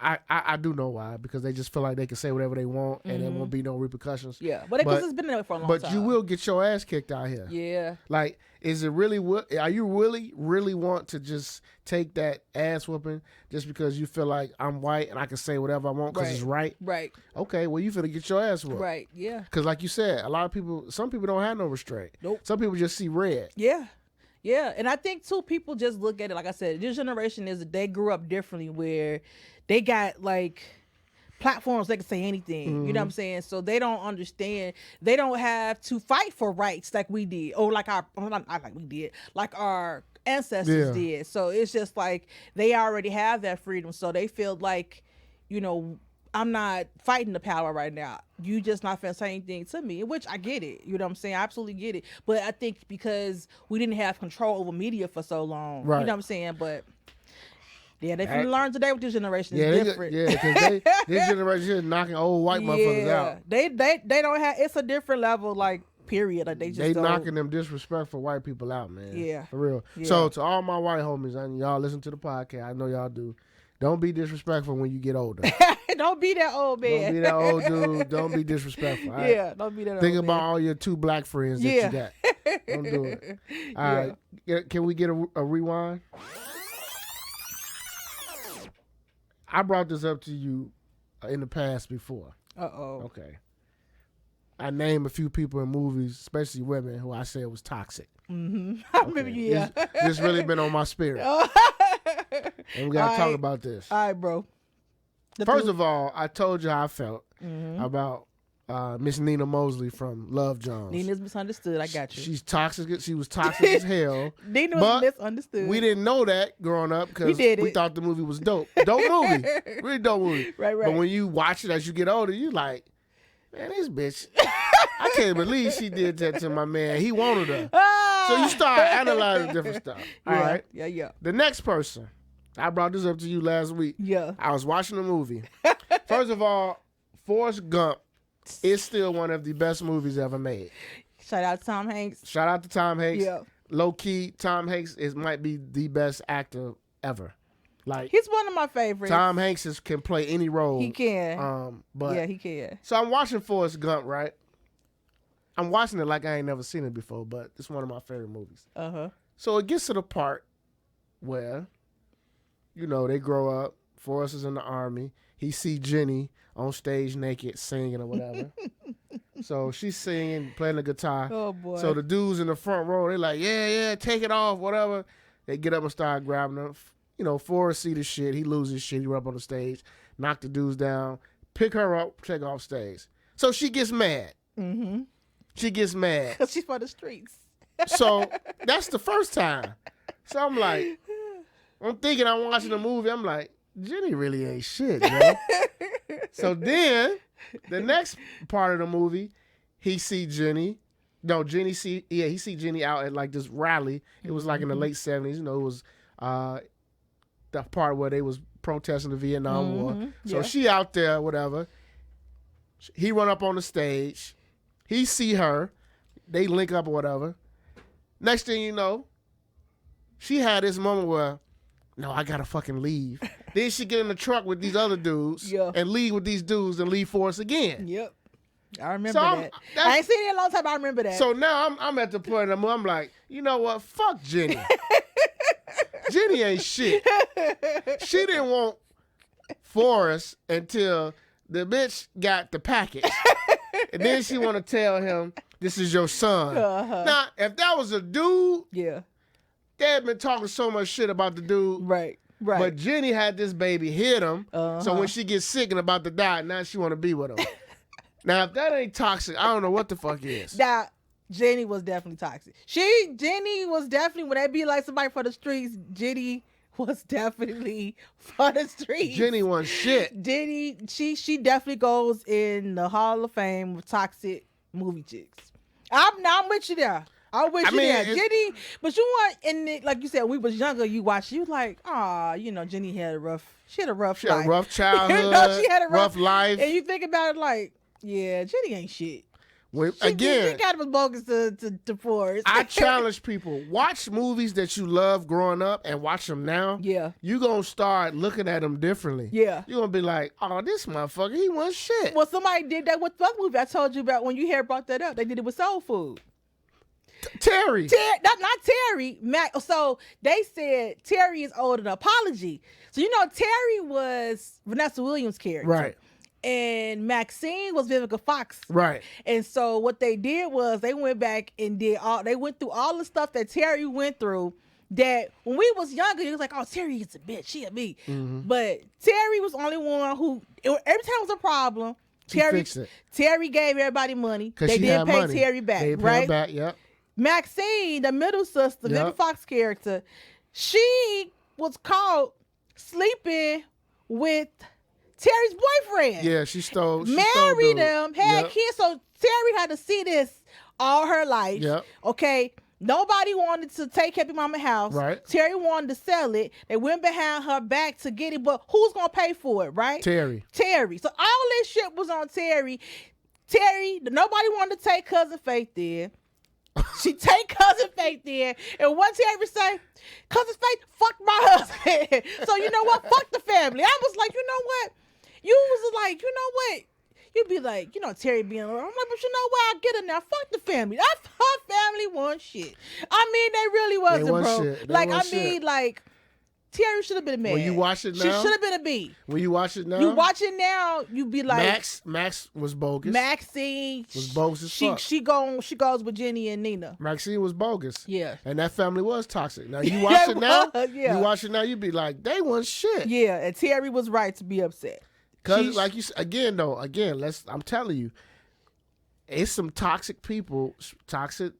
[SPEAKER 1] I do know why, because they just feel like they can say whatever they want and there won't be no repercussions.
[SPEAKER 2] Yeah, but because it's been there for a long time.
[SPEAKER 1] But you will get your ass kicked out here.
[SPEAKER 2] Yeah.
[SPEAKER 1] Like, is it really? Are you really want to just take that ass whooping just because you feel like I'm white and I can say whatever I want because it's right?
[SPEAKER 2] Right.
[SPEAKER 1] Okay, well, you finna get your ass whooped.
[SPEAKER 2] Right. Yeah.
[SPEAKER 1] Because like you said, some people don't have no restraint.
[SPEAKER 2] Nope.
[SPEAKER 1] Some people just see red.
[SPEAKER 2] Yeah. Yeah, and I think too, people just look at it, like I said, this generation they grew up differently, where they got like platforms they can say anything. You know what I'm saying? So they don't understand. They don't have to fight for rights like we did, or like our ancestors did. So it's just like they already have that freedom. So they feel like, I'm not fighting the power right now. You just not finna say anything to me, which I get it. You know what I'm saying? I absolutely get it. But I think because we didn't have control over media for so long,
[SPEAKER 1] right.
[SPEAKER 2] You know what I'm saying? But yeah, they finna learn today with this generation. It's different.
[SPEAKER 1] Because this generation is knocking old white motherfuckers out.
[SPEAKER 2] They don't have. It's a different level, like period. Like they
[SPEAKER 1] knocking them disrespectful white people out, man.
[SPEAKER 2] Yeah,
[SPEAKER 1] for real. Yeah. So to all my white homies, and y'all listen to the podcast. I know y'all do. Don't be disrespectful when you get older.
[SPEAKER 2] Don't be that old man.
[SPEAKER 1] Don't be that old dude. Don't be disrespectful. Right?
[SPEAKER 2] Yeah, don't be that
[SPEAKER 1] Think
[SPEAKER 2] old
[SPEAKER 1] about
[SPEAKER 2] man.
[SPEAKER 1] all your 2 black friends that you got. Don't do it. All right. Can we get a rewind? I brought this up to you in the past before.
[SPEAKER 2] Uh-oh.
[SPEAKER 1] Okay. I named a few people in movies, especially women, who I said was toxic.
[SPEAKER 2] Mm-hmm. I remember you, yeah.
[SPEAKER 1] This really been on my spirit. And we got to talk about this.
[SPEAKER 2] All right, bro.
[SPEAKER 1] First of all, I told you how I felt about Miss Nina Mosley from Love Jones.
[SPEAKER 2] Nina's misunderstood. I got you.
[SPEAKER 1] She's toxic. She was toxic as hell.
[SPEAKER 2] Nina was misunderstood.
[SPEAKER 1] We didn't know that growing up because we thought the movie was dope. Dope movie. Really dope movie.
[SPEAKER 2] Right.
[SPEAKER 1] But when you watch it as you get older, you like, man, this bitch, I can't believe she did that to my man. He wanted her. So you start analyzing different stuff. All right?
[SPEAKER 2] Yeah.
[SPEAKER 1] The next person. I brought this up to you last week.
[SPEAKER 2] Yeah.
[SPEAKER 1] I was watching the movie. First of all, Forrest Gump is still one of the best movies ever made.
[SPEAKER 2] Shout out to Tom Hanks.
[SPEAKER 1] Shout out to Tom Hanks.
[SPEAKER 2] Yeah.
[SPEAKER 1] Low key, Tom Hanks might be the best actor ever. Like,
[SPEAKER 2] he's one of my favorites.
[SPEAKER 1] Tom Hanks can play any role.
[SPEAKER 2] He can.
[SPEAKER 1] But
[SPEAKER 2] yeah, he can.
[SPEAKER 1] So I'm watching Forrest Gump, right? I'm watching it like I ain't never seen it before, but it's one of my favorite movies. So it gets to the part where, you know, they grow up. Forrest is in the Army. He see Jenny on stage naked singing or whatever. So she's singing, playing the guitar.
[SPEAKER 2] Oh, boy.
[SPEAKER 1] So the dudes in the front row, they like, yeah, take it off, whatever. They get up and start grabbing her. You know, Forrest see the shit. He loses shit. He run up on the stage, knock the dudes down, pick her up, take off stage. So she gets mad.
[SPEAKER 2] Mm-hmm.
[SPEAKER 1] She gets mad.
[SPEAKER 2] Because she's for the streets.
[SPEAKER 1] So that's the first time. So I'm like, I'm thinking I'm watching the movie. I'm like, Jenny really ain't shit, yo. So then, the next part of the movie, he see Jenny. No, he see Jenny out at like this rally. It was like in the late 70s. You know, it was the part where they was protesting the Vietnam War. So she out there, whatever. He run up on the stage. He see her. They link up or whatever. Next thing you know, she had this moment where, no, I gotta fucking leave. Then she get in the truck with these other dudes and leave with these dudes and leave Forrest again.
[SPEAKER 2] Yep. I remember that. I ain't seen it in a long time, but I remember that.
[SPEAKER 1] So now I'm at the point of I'm like, you know what? Fuck Jenny. Jenny ain't shit. She didn't want Forrest until the bitch got the package. And then she want to tell him, this is your son. Now, if that was a dude, they had been talking so much shit about the dude.
[SPEAKER 2] Right.
[SPEAKER 1] But Jenny had this baby hit him. So when she gets sick and about to die, now she want to be with him. Now, if that ain't toxic, I don't know what the fuck is.
[SPEAKER 2] Now, Jenny was definitely toxic. Jenny was definitely, when they be like somebody for the streets, Jenny was definitely for the streets.
[SPEAKER 1] Jenny was shit.
[SPEAKER 2] Jenny, she definitely goes in the Hall of Fame with toxic movie chicks. I'm with you there. I'm with you there. Jenny, but you want, and like you said, we was younger, you watched, you like, you know, Jenny had a rough life.
[SPEAKER 1] She had a rough childhood,
[SPEAKER 2] you know, she had a rough
[SPEAKER 1] life.
[SPEAKER 2] And you think about it like, yeah, Jenny ain't shit.
[SPEAKER 1] She
[SPEAKER 2] got was bogus to Forrest.
[SPEAKER 1] I challenge people, watch movies that you love growing up and watch them now.
[SPEAKER 2] Yeah.
[SPEAKER 1] You're going to start looking at them differently.
[SPEAKER 2] Yeah.
[SPEAKER 1] You're going to be like, oh, this motherfucker, he wasn't shit.
[SPEAKER 2] Well, somebody did that with the other movie I told you about when you had brought that up. They did it with Soul Food.
[SPEAKER 1] Terry.
[SPEAKER 2] Not Terry. Mac. So they said Terry is owed an apology. So, you know, Terry was Vanessa Williams' character.
[SPEAKER 1] Right.
[SPEAKER 2] And Maxine was Vivica Fox.
[SPEAKER 1] Right.
[SPEAKER 2] And so what they did was they went back and they went through all the stuff that Terry went through that when we was younger, it was like, oh, Terry is a bitch. She a me. Mm-hmm. But Terry was the only one who, every time it was a problem, Terry gave everybody money. They didn't pay money. Terry back,
[SPEAKER 1] they
[SPEAKER 2] right?
[SPEAKER 1] Pay back, yep.
[SPEAKER 2] Maxine, the middle sister, Vivica Fox character, she was caught sleeping with Terry's boyfriend.
[SPEAKER 1] Yeah, she stole.
[SPEAKER 2] Married him, had kids. So Terry had to see this all her life.
[SPEAKER 1] Yep.
[SPEAKER 2] Okay. Nobody wanted to take Happy Mama house.
[SPEAKER 1] Right.
[SPEAKER 2] Terry wanted to sell it. They went behind her back to get it, but who's gonna pay for it, right?
[SPEAKER 1] Terry.
[SPEAKER 2] So all this shit was on Terry. Nobody wanted to take Cousin Faith there. She take Cousin Faith there, and what Terry say? Cousin Faith, fuck my husband. So you know what? Fuck the family. I was like, you know what? You was like, you know what? You'd be like, you know, Terry being like, I'm like, but you know what? I get it now. Fuck the family. Her family won shit. I mean, they really wasn't, bro.
[SPEAKER 1] Shit.
[SPEAKER 2] Like, I mean, like, Terry should have been mad.
[SPEAKER 1] When you watch it now,
[SPEAKER 2] she should have been a B.
[SPEAKER 1] When you watch it now,
[SPEAKER 2] you be like,
[SPEAKER 1] Max was bogus.
[SPEAKER 2] Maxine
[SPEAKER 1] was bogus as fuck.
[SPEAKER 2] She goes with Jenny and Nina.
[SPEAKER 1] Maxine was bogus.
[SPEAKER 2] Yeah,
[SPEAKER 1] and that family was toxic. Now you watch it now,
[SPEAKER 2] yeah.
[SPEAKER 1] You watch it now, you be like, they want shit.
[SPEAKER 2] Yeah, and Terry was right to be upset.
[SPEAKER 1] Cause like you again, I'm telling you, it's some toxic people, toxic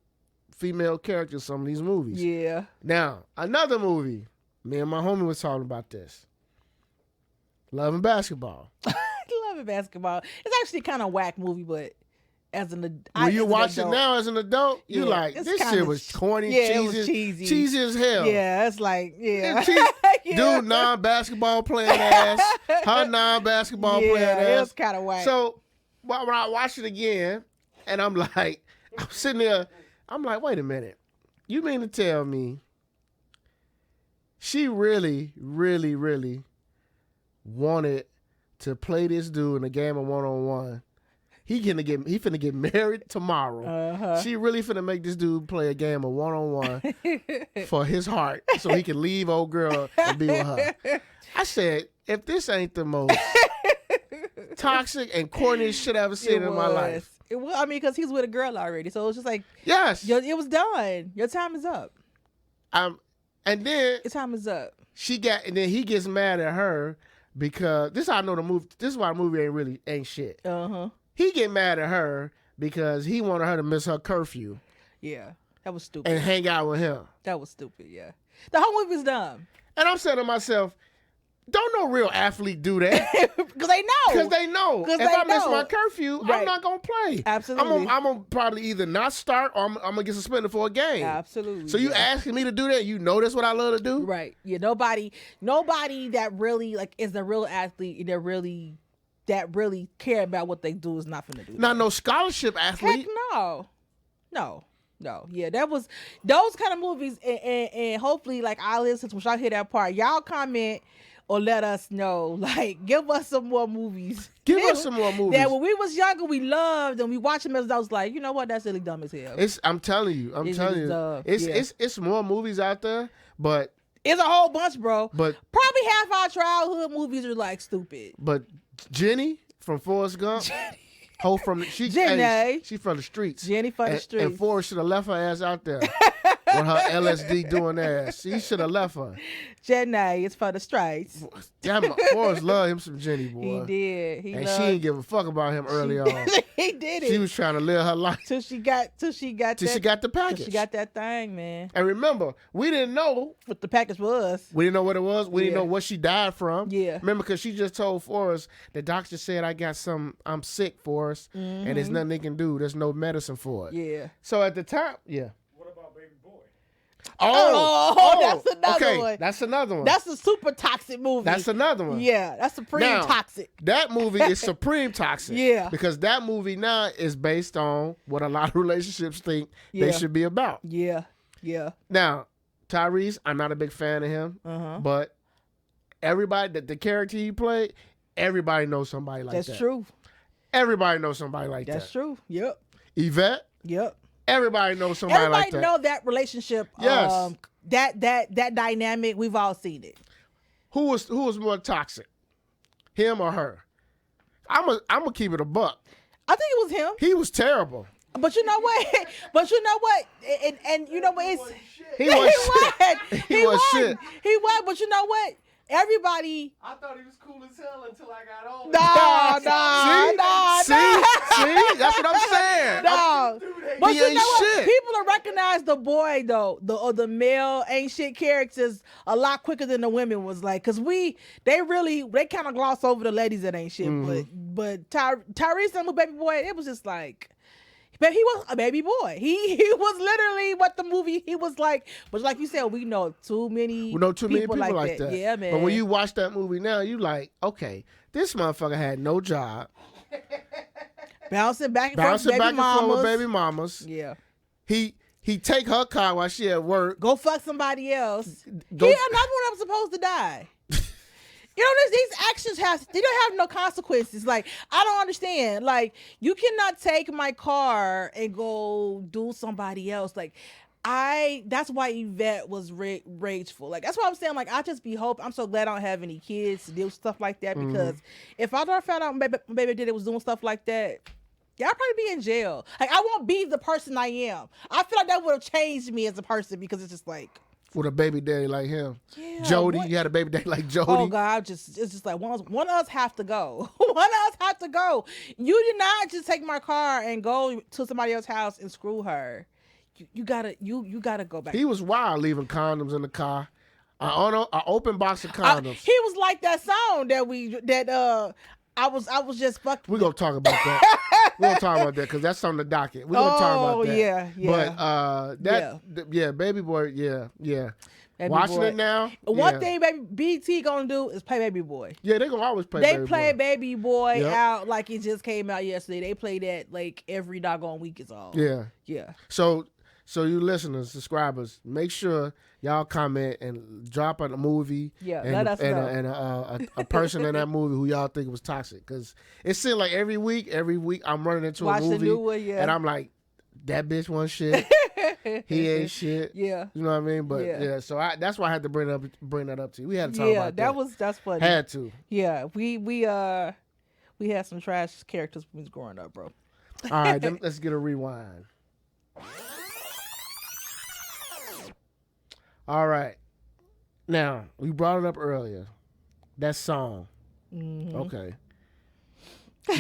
[SPEAKER 1] female characters. Some of these movies.
[SPEAKER 2] Yeah.
[SPEAKER 1] Now another movie. Me and my homie was talking about this. Love and Basketball.
[SPEAKER 2] Love and Basketball. It's actually kind of whack movie, but as an adult,
[SPEAKER 1] when you watch it now as an adult, you like this shit was corny, cheesy,
[SPEAKER 2] it was
[SPEAKER 1] cheesy as hell.
[SPEAKER 2] Yeah, it's like yeah.
[SPEAKER 1] Dude, non-basketball playing ass, her non-basketball playing ass.
[SPEAKER 2] It was kind of whack.
[SPEAKER 1] So when I watch it again, and I'm sitting there, I'm like, wait a minute, you mean to tell me she really, really, really wanted to play this dude in a game of one-on-one? He finna get married tomorrow. Uh-huh. She really finna make this dude play a game of one-on-one for his heart so he can leave old girl and be with her. I said, if this ain't the most toxic and corny shit I ever seen in my life.
[SPEAKER 2] It was, I mean, because he's with a girl already. So it was just like,
[SPEAKER 1] yes,
[SPEAKER 2] it was done. Your time is up.
[SPEAKER 1] And then
[SPEAKER 2] your time is up.
[SPEAKER 1] And then he gets mad at her because this is how I know the movie. This is why the movie ain't shit.
[SPEAKER 2] Uh-huh.
[SPEAKER 1] He get mad at her because he wanted her to miss her curfew.
[SPEAKER 2] Yeah, that was stupid.
[SPEAKER 1] And hang out with him.
[SPEAKER 2] That was stupid, yeah. The whole movie was dumb.
[SPEAKER 1] And I'm saying to myself, don't no real athlete do that.
[SPEAKER 2] Because they know. If
[SPEAKER 1] I miss my curfew, right, I'm not going to play.
[SPEAKER 2] Absolutely.
[SPEAKER 1] I'm going to probably either not start or I'm going to get suspended for a game.
[SPEAKER 2] Absolutely.
[SPEAKER 1] So you asking me to do that? You know that's what I love to do?
[SPEAKER 2] Right. Yeah, nobody that really is a real athlete that really care about what they do is not going to do that.
[SPEAKER 1] Not no scholarship athlete.
[SPEAKER 2] Heck no. Yeah, that was those kind of movies, and hopefully, like I listen to when y'all hear that part, y'all comment or let us know. Like, give us some more movies.
[SPEAKER 1] Give us some more movies.
[SPEAKER 2] That when we was younger, we loved, and we watched them as I was like, you know what, that's really dumb as hell.
[SPEAKER 1] I'm telling you, it's more movies out there, but
[SPEAKER 2] it's a whole bunch, bro.
[SPEAKER 1] But
[SPEAKER 2] probably half our childhood movies are like stupid.
[SPEAKER 1] But Jenny from Forrest Gump. She from the streets.
[SPEAKER 2] Jenny from the streets.
[SPEAKER 1] And Forrest should have left her ass out there with her LSD doing ass. He should have left her.
[SPEAKER 2] Jenny is for the streets.
[SPEAKER 1] Damn, Forrest loved him some Jenny, boy.
[SPEAKER 2] He did.
[SPEAKER 1] She didn't give a fuck about him early on.
[SPEAKER 2] He did it.
[SPEAKER 1] She was trying to live her life
[SPEAKER 2] till she got the package. Till she got that thing, man.
[SPEAKER 1] And remember, we didn't know
[SPEAKER 2] what the package was.
[SPEAKER 1] We didn't know what it was. We didn't know what she died from.
[SPEAKER 2] Yeah.
[SPEAKER 1] Remember, because she just told Forrest, the doctor said I'm sick, Forrest, and there's nothing they can do. There's no medicine for it.
[SPEAKER 2] Yeah.
[SPEAKER 1] So at the time, yeah.
[SPEAKER 3] What about Baby Boy?
[SPEAKER 2] That's another one.
[SPEAKER 1] That's another one.
[SPEAKER 2] That's a super toxic movie.
[SPEAKER 1] That's another one.
[SPEAKER 2] Yeah, that's supreme toxic.
[SPEAKER 1] That movie is supreme toxic.
[SPEAKER 2] Yeah.
[SPEAKER 1] Because that movie now is based on what a lot of relationships think they should be about.
[SPEAKER 2] Yeah. Yeah.
[SPEAKER 1] Now, Tyrese, I'm not a big fan of him, but everybody, the character he played, everybody knows somebody like that.
[SPEAKER 2] That's true.
[SPEAKER 1] Everybody knows somebody like that.
[SPEAKER 2] That's true. Yep.
[SPEAKER 1] Yvette.
[SPEAKER 2] Yep.
[SPEAKER 1] Everybody knows somebody like that.
[SPEAKER 2] Everybody know that relationship.
[SPEAKER 1] Yes.
[SPEAKER 2] That dynamic. We've all seen it.
[SPEAKER 1] Who was more toxic, him or her? I'm gonna keep it a buck.
[SPEAKER 2] I think it was him.
[SPEAKER 1] He was terrible.
[SPEAKER 2] But you know what? And you know what?
[SPEAKER 1] He was shit.
[SPEAKER 2] He was. But you know what? everybody.
[SPEAKER 1] I thought he was cool as hell until I got older.
[SPEAKER 2] See,
[SPEAKER 1] that's what I'm saying.
[SPEAKER 2] No, but you know what?
[SPEAKER 1] Shit.
[SPEAKER 2] People will recognize the boy though, the male ain't shit characters a lot quicker than the women was like, cause they kind of gloss over the ladies that ain't shit, but Tyrese and Baby Boy, it was just like. But he was a baby boy. He was literally what the movie he was like. But like you said, we know too many people like that. Yeah, man.
[SPEAKER 1] But when you watch that movie now, you like, okay, this motherfucker had no job.
[SPEAKER 2] Bouncing back and forth with
[SPEAKER 1] baby mamas.
[SPEAKER 2] Yeah.
[SPEAKER 1] He take her car while she at work.
[SPEAKER 2] Go fuck somebody else. He another one that was supposed to die. You know, these actions they don't have no consequences. Like, I don't understand. Like, you cannot take my car and go do somebody else. Like, that's why Yvette was rageful. Like, that's why I'm saying, like, I just be hoping. I'm so glad I don't have any kids to deal with stuff like that, because if I found out my baby daddy was doing stuff like that, yeah, I'd probably be in jail. Like, I won't be the person I am. I feel like that would have changed me as a person, because it's just like,
[SPEAKER 1] with a baby daddy like him.
[SPEAKER 2] Yeah,
[SPEAKER 1] Jody, you had a baby daddy like Jody.
[SPEAKER 2] Oh God, it's just like one of us have to go. One of us have to go. You did not just take my car and go to somebody else's house and screw her. You gotta go back.
[SPEAKER 1] He was wild leaving condoms in the car. An open box of condoms.
[SPEAKER 2] He was like that song that I was just fucking.
[SPEAKER 1] We're going to talk about that. We're going to talk about that because that's on the docket. We're going to talk about that.
[SPEAKER 2] Yeah.
[SPEAKER 1] But, Baby Boy, yeah.
[SPEAKER 2] Baby
[SPEAKER 1] Watching
[SPEAKER 2] Boy.
[SPEAKER 1] it now.
[SPEAKER 2] One thing BT going to do is play Baby Boy.
[SPEAKER 1] Yeah, they're going to always play Baby Boy.
[SPEAKER 2] They play Baby Boy out like it just came out yesterday. They play that like every doggone week is all.
[SPEAKER 1] Yeah.
[SPEAKER 2] Yeah.
[SPEAKER 1] So you listeners, subscribers, make sure y'all comment and drop a movie.
[SPEAKER 2] Yeah,
[SPEAKER 1] and,
[SPEAKER 2] let us know.
[SPEAKER 1] And a person in that movie who y'all think was toxic. Because it seems like every week I'm running into a movie.
[SPEAKER 2] The new one,
[SPEAKER 1] and I'm like, that bitch wants shit. He ain't shit.
[SPEAKER 2] Yeah.
[SPEAKER 1] You know what I mean? But so that's why I had to bring that up to you. We had to talk about that.
[SPEAKER 2] Yeah, that's funny.
[SPEAKER 1] Had to.
[SPEAKER 2] Yeah, we had some trash characters when we was growing up, bro.
[SPEAKER 1] All right, let's get a rewind. All right. Now, we brought it up earlier. That song. Mm-hmm. Okay.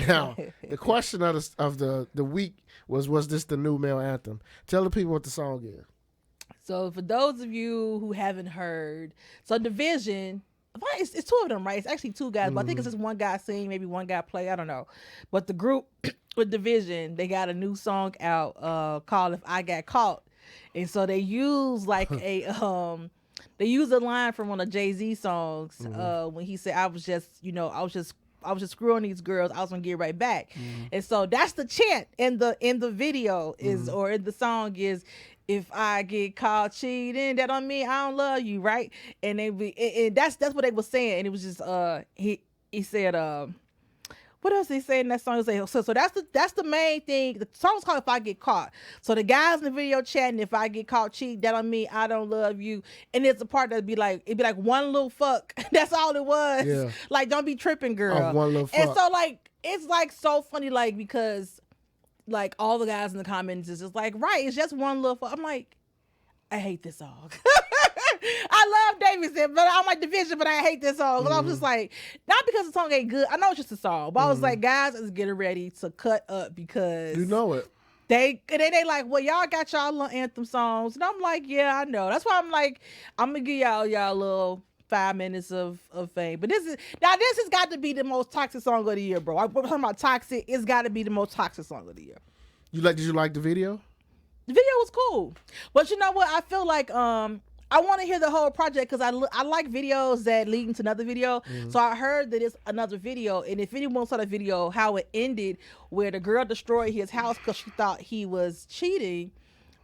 [SPEAKER 1] Now, the question of the week was this the new male anthem? Tell the people what the song is.
[SPEAKER 2] So, for those of you who haven't heard, so Division, it's two of them, right? It's actually two guys, but I think it's just one guy sing, maybe one guy play. I don't know. But the group with Division, they got a new song out called "If I Got Caught." And so they use like they use a line from one of Jay-Z songs when he said, I was just screwing these girls, I was gonna get right back. And so that's the chant in the video or in the song is, if I get caught cheating, that don't mean I don't love you, right? And that's what they were saying. And it was just he said what else they say in that song? So that's the main thing. The song's called "If I Get Caught." So the guys in the video chatting, "If I get caught cheating, that don't mean I don't love you." And it's a part that'd be like one little fuck. That's all it was. Yeah. Like, don't be tripping, girl.
[SPEAKER 1] One little fuck.
[SPEAKER 2] And so like it's like so funny, like, because like all the guys in the comments is just like, right, it's just one little fuck. I'm like, I hate this song. I love Davidson, but I'm like Division, but I hate this song. I was just like, not because the song ain't good. I know it's just a song, but I was like, guys, is getting ready to cut up because
[SPEAKER 1] you know it.
[SPEAKER 2] They like, well, y'all got y'all little anthem songs, and I'm like, yeah, I know. That's why I'm like, I'm gonna give y'all little 5 minutes of fame. But this has got to be the most toxic song of the year, bro. I'm talking about toxic. It's got to be the most toxic song of the year.
[SPEAKER 1] Did you like the video?
[SPEAKER 2] The video was cool, but you know what? I feel like I want to hear the whole project because I like videos that lead into another video. So I heard that it's another video, and if anyone saw the video, how it ended, where the girl destroyed his house because she thought he was cheating,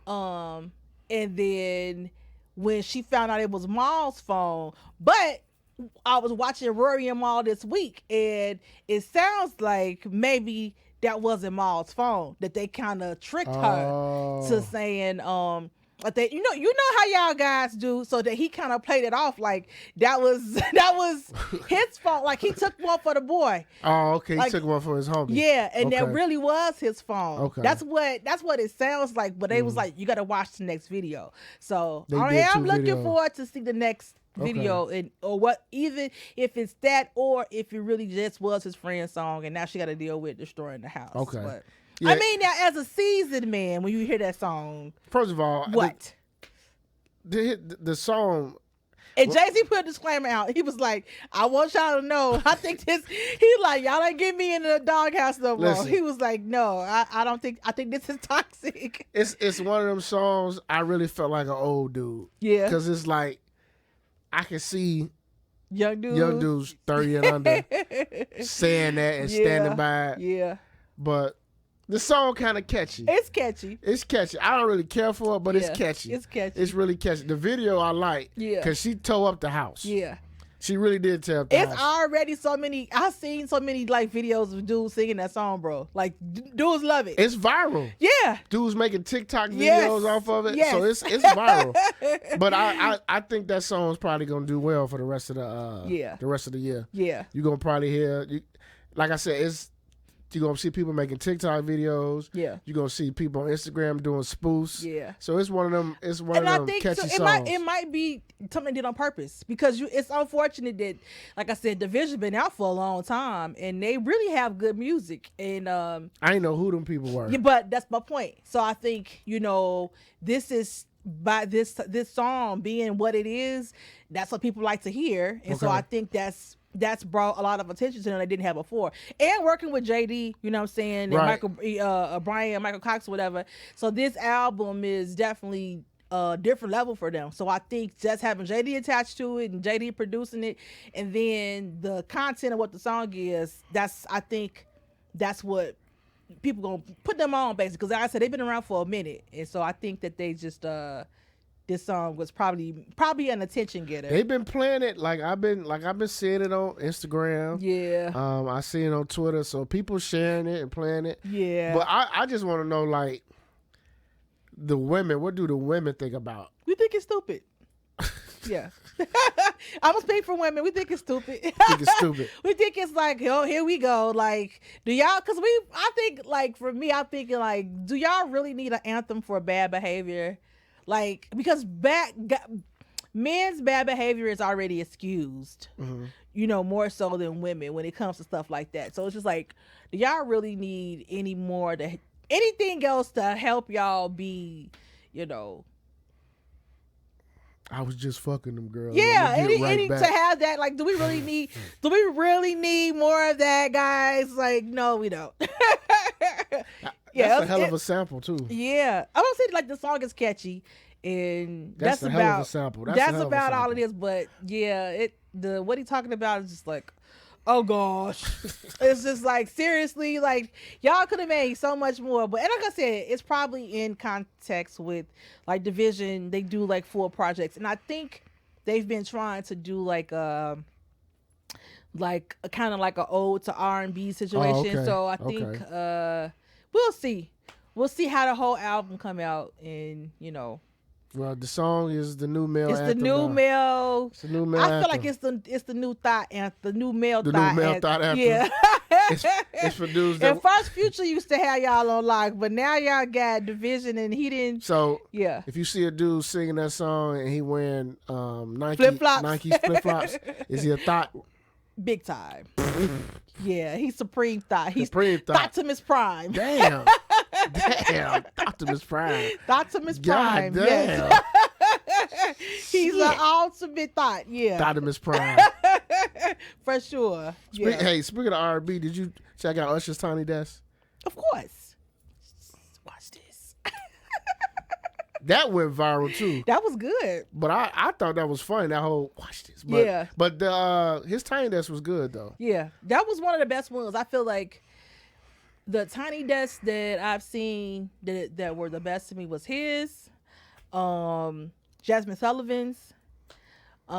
[SPEAKER 2] and then when she found out it was Maul's phone, but I was watching Rory and Maul this week, and it sounds like maybe that wasn't Maul's phone, that they kind of tricked her to saying but they, you know how y'all guys do, so that he kind of played it off like that was his fault, like he took one for the boy.
[SPEAKER 1] Oh, okay,
[SPEAKER 2] like,
[SPEAKER 1] he took one for his homie.
[SPEAKER 2] Yeah, and that really was his phone.
[SPEAKER 1] Okay,
[SPEAKER 2] that's what it sounds like. But they was like, you got to watch the next video. So I'm looking forward to see the next video, and or what, even if it's that or if it really just was his friend's song and now she got to deal with destroying the house.
[SPEAKER 1] Okay.
[SPEAKER 2] But,
[SPEAKER 1] Yeah.
[SPEAKER 2] I mean, now as a seasoned man, when you hear that song,
[SPEAKER 1] first of all,
[SPEAKER 2] what?
[SPEAKER 1] The song.
[SPEAKER 2] And Jay-Z put a disclaimer out. He was like, I want y'all to know, I think this, he like, y'all ain't get me in the doghouse no more.
[SPEAKER 1] Listen,
[SPEAKER 2] he was like, no, I don't think, I think this is toxic.
[SPEAKER 1] It's one of them songs I really felt like an old dude.
[SPEAKER 2] Yeah.
[SPEAKER 1] Because it's like, I can see
[SPEAKER 2] young dudes
[SPEAKER 1] 30 and under saying that and standing by it.
[SPEAKER 2] Yeah.
[SPEAKER 1] But the song kind of catchy.
[SPEAKER 2] It's catchy.
[SPEAKER 1] It's catchy. I don't really care for it, but it's catchy.
[SPEAKER 2] It's catchy.
[SPEAKER 1] It's really catchy. The video I like.
[SPEAKER 2] Yeah.
[SPEAKER 1] Because she tore up the house.
[SPEAKER 2] Yeah.
[SPEAKER 1] She really did tear up the house.
[SPEAKER 2] It's already so many. I've seen so many like videos of dudes singing that song, bro. Like dudes love it.
[SPEAKER 1] It's viral.
[SPEAKER 2] Yeah.
[SPEAKER 1] Dudes making TikTok videos off of it.
[SPEAKER 2] Yes.
[SPEAKER 1] So it's viral. But I think that song's probably gonna do well for the rest of the rest of the year.
[SPEAKER 2] Yeah.
[SPEAKER 1] You're gonna probably hear, like I said, you're going to see people making TikTok videos.
[SPEAKER 2] Yeah.
[SPEAKER 1] You're going to see people on Instagram doing spoofs.
[SPEAKER 2] Yeah.
[SPEAKER 1] So it's one of them catchy songs.
[SPEAKER 2] It might be something they did on purpose because it's unfortunate that, like I said, Division been out for a long time and they really have good music. And
[SPEAKER 1] I didn't know who them people were.
[SPEAKER 2] Yeah, but that's my point. So I think, this is by this song being what it is, that's what people like to hear. And so I think that's brought a lot of attention to them they didn't have before. And working with JD, you know what I'm saying, and
[SPEAKER 1] right.
[SPEAKER 2] Michael Cox or whatever. So this album is definitely a different level for them. So I think just having JD attached to it and JD producing it, and then the content of what the song is, I think that's what people gonna put them on basically. Because like I said, they've been around for a minute, and so I think that they just this song was probably an attention getter.
[SPEAKER 1] They've been playing it I've been seeing it on Instagram.
[SPEAKER 2] Yeah.
[SPEAKER 1] I see it on Twitter. So people sharing it and playing it.
[SPEAKER 2] Yeah.
[SPEAKER 1] But I just want to know the women. What do the women think about?
[SPEAKER 2] We think it's stupid. Yeah. I'm gonna speak for women. We think it's stupid.
[SPEAKER 1] Think it's stupid.
[SPEAKER 2] We think it's like, oh, here we go. Like, do y'all? Because I think for me, I'm thinking do y'all really need an anthem for bad behavior? Because men's bad behavior is already excused, more so than women when it comes to stuff like that. So it's just do y'all really need anything else to help y'all be,
[SPEAKER 1] I was just fucking them girls.
[SPEAKER 2] Yeah, any to have that. Do we really need more of that, guys? No, we don't.
[SPEAKER 1] That's a hell of a sample too.
[SPEAKER 2] Yeah, I don't say the song is catchy, and that's
[SPEAKER 1] a
[SPEAKER 2] about
[SPEAKER 1] hell of a sample.
[SPEAKER 2] That's about all it is. But yeah, what he talking about is just oh gosh, it's just seriously, y'all could have made so much more. But and like I said, it's probably in context with Division. They do full projects, and I think they've been trying to do kind of an ode to R&B situation.
[SPEAKER 1] Oh, okay.
[SPEAKER 2] So I think we'll see how the whole album come out, and
[SPEAKER 1] Well, the song is the new male.
[SPEAKER 2] It's
[SPEAKER 1] anthem
[SPEAKER 2] the new
[SPEAKER 1] now.
[SPEAKER 2] male.
[SPEAKER 1] It's the new male.
[SPEAKER 2] I feel
[SPEAKER 1] anthem.
[SPEAKER 2] like it's the new thought anthem. The new male
[SPEAKER 1] The
[SPEAKER 2] thought
[SPEAKER 1] new male
[SPEAKER 2] anthem.
[SPEAKER 1] thought anthem.
[SPEAKER 2] Yeah.
[SPEAKER 1] It's for dudes that.
[SPEAKER 2] And First Future used to have y'all on lock, but now y'all got Division, and he didn't.
[SPEAKER 1] So
[SPEAKER 2] yeah.
[SPEAKER 1] If you see a dude singing that song and he wearing Nike flip flops, is he a thought?
[SPEAKER 2] Big time. Yeah, he's supreme thought. He's
[SPEAKER 1] supreme thought.
[SPEAKER 2] Thotimus Prime.
[SPEAKER 1] Damn. Thotimus Prime.
[SPEAKER 2] Thotimus Prime.
[SPEAKER 1] God damn.
[SPEAKER 2] Yes. He's an ultimate thought. Yeah.
[SPEAKER 1] Thotimus Prime.
[SPEAKER 2] For sure.
[SPEAKER 1] Hey, speaking of R&B, did you check out Usher's Tiny Desk?
[SPEAKER 2] Of course. Watch this.
[SPEAKER 1] That went viral too.
[SPEAKER 2] That was good.
[SPEAKER 1] But I thought that was funny. That whole watch this. But,
[SPEAKER 2] yeah.
[SPEAKER 1] But his Tiny Desk was good though.
[SPEAKER 2] Yeah, that was one of the best ones. I feel like the Tiny Desk that I've seen that were the best to me was his, Jasmine Sullivan's. Who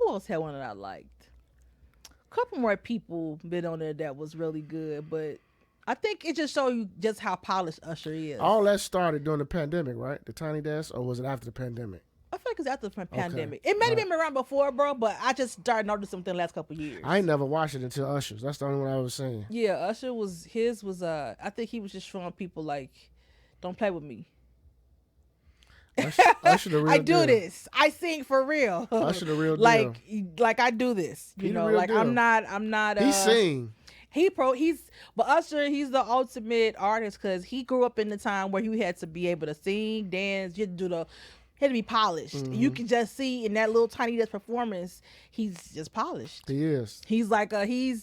[SPEAKER 2] else had one that I liked? A couple more people been on there that was really good, but I think it just shows you just how polished Usher is.
[SPEAKER 1] All that started during the pandemic, right? The Tiny Desk, or was it after the pandemic?
[SPEAKER 2] I feel like it's after the pandemic. It may have been around before, bro, but I just started noticing something the last couple of years.
[SPEAKER 1] I ain't never watched it until Usher's. That's the only one I was seeing.
[SPEAKER 2] Yeah, Usher was I think he was just showing people don't play with me.
[SPEAKER 1] Usher the real
[SPEAKER 2] I do
[SPEAKER 1] deal.
[SPEAKER 2] this. I sing for real.
[SPEAKER 1] Usher the real deal.
[SPEAKER 2] Like I do this. You know, like deal. I'm not.
[SPEAKER 1] He sing.
[SPEAKER 2] But Usher, he's the ultimate artist because he grew up in the time where he had to be able to sing, dance, you had to be polished. Mm-hmm. You can just see in that little tiny desk performance, he's just polished.
[SPEAKER 1] He is.
[SPEAKER 2] He's like he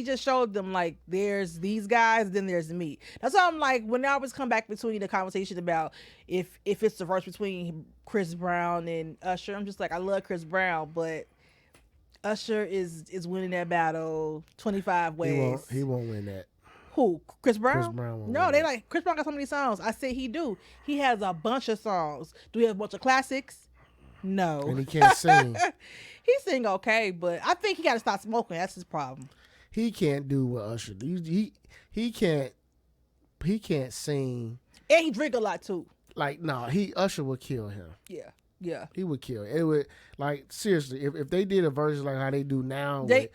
[SPEAKER 2] just showed them like there's these guys, then there's me. That's why I'm like when I always come back between the conversation about if it's the verse between Chris Brown and Usher, I'm just like I love Chris Brown, but Usher is winning that battle 25 ways.
[SPEAKER 1] He won't win that.
[SPEAKER 2] Who? Chris Brown?
[SPEAKER 1] Chris Brown won't
[SPEAKER 2] no,
[SPEAKER 1] win
[SPEAKER 2] they
[SPEAKER 1] that.
[SPEAKER 2] like Chris Brown got so many songs. I said he do. He has a bunch of songs. Do he have a bunch of classics? No.
[SPEAKER 1] And he can't sing.
[SPEAKER 2] He sing okay, but I think he got to stop smoking. That's his problem.
[SPEAKER 1] He can't do what Usher do. He can't sing.
[SPEAKER 2] And he drink a lot too.
[SPEAKER 1] Like no, Usher would kill him.
[SPEAKER 2] Yeah. Yeah,
[SPEAKER 1] he would kill. It would like seriously. If they did a version like how they do now,
[SPEAKER 2] they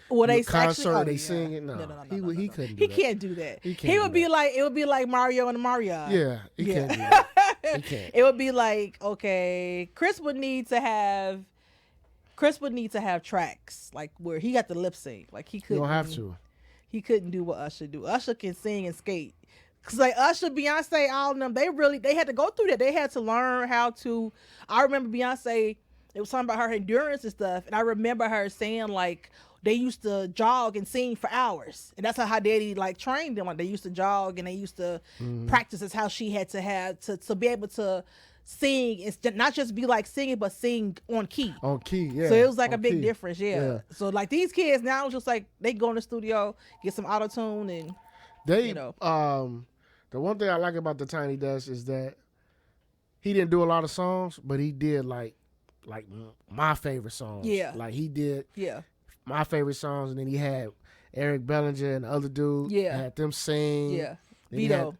[SPEAKER 1] concert,
[SPEAKER 2] actually,
[SPEAKER 1] they sing it. No, he couldn't. Do
[SPEAKER 2] he can't do that.
[SPEAKER 1] He
[SPEAKER 2] would be like it would be like Mario and Mario.
[SPEAKER 1] Yeah, he can't do that. He can't.
[SPEAKER 2] It would be like okay, Chris would need to have tracks like where he got the lip sync. Like he couldn't.
[SPEAKER 1] You don't have to.
[SPEAKER 2] He couldn't do what Usher do. Usher can sing and skate. Cause like Usher, Beyonce, all of them, they had to go through that. They had to learn how to. I remember Beyonce. It was talking about her endurance and stuff, and I remember her saying like they used to jog and sing for hours, and that's how her daddy like trained them. Like they used to jog and they used to practice. Is how she had to have to be able to sing and not just be like singing, but sing on key.
[SPEAKER 1] On key, yeah.
[SPEAKER 2] So it was like a big
[SPEAKER 1] key.
[SPEAKER 2] difference, yeah. So like these kids now, it's just like they go in the studio, get some auto tune, and
[SPEAKER 1] they the one thing I like about the Tiny Desk is that he didn't do a lot of songs, but he did like my favorite songs.
[SPEAKER 2] Yeah.
[SPEAKER 1] Like he did
[SPEAKER 2] yeah.
[SPEAKER 1] my favorite songs, and then he had Eric Bellinger and the other dude.
[SPEAKER 2] Yeah.
[SPEAKER 1] Had them sing.
[SPEAKER 2] Yeah.
[SPEAKER 1] Vito.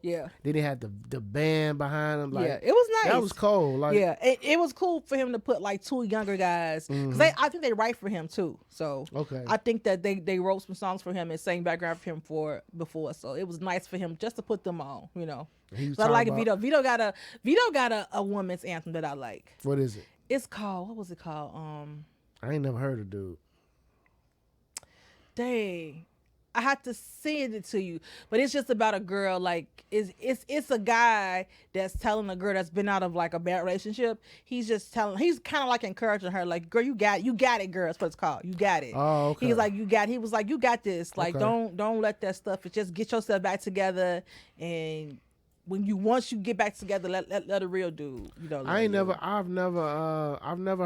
[SPEAKER 2] Yeah.
[SPEAKER 1] Then he had the band behind him. Like,
[SPEAKER 2] yeah, it was nice.
[SPEAKER 1] That was cool. Like,
[SPEAKER 2] yeah, it was cool for him to put like two younger guys because I think they write for him too. So
[SPEAKER 1] okay,
[SPEAKER 2] I think that they wrote some songs for him and sang background for him before. So it was nice for him just to put them on. You know, so I like Vito. Vito got a woman's anthem that I like.
[SPEAKER 1] What is it?
[SPEAKER 2] It's called what was it called?
[SPEAKER 1] I ain't never heard of dude.
[SPEAKER 2] Dang. I had to send it to you, but it's just about a girl. Like it's a guy that's telling a girl that's been out of like a bad relationship. He's kind of like encouraging her, like, girl, you got it, girl. That's what it's called. You got it.
[SPEAKER 1] Oh, okay.
[SPEAKER 2] He was like, you got this. Like, okay. don't let that stuff. Just get yourself back together, and once you get back together, let a real dude. You know.
[SPEAKER 1] I've never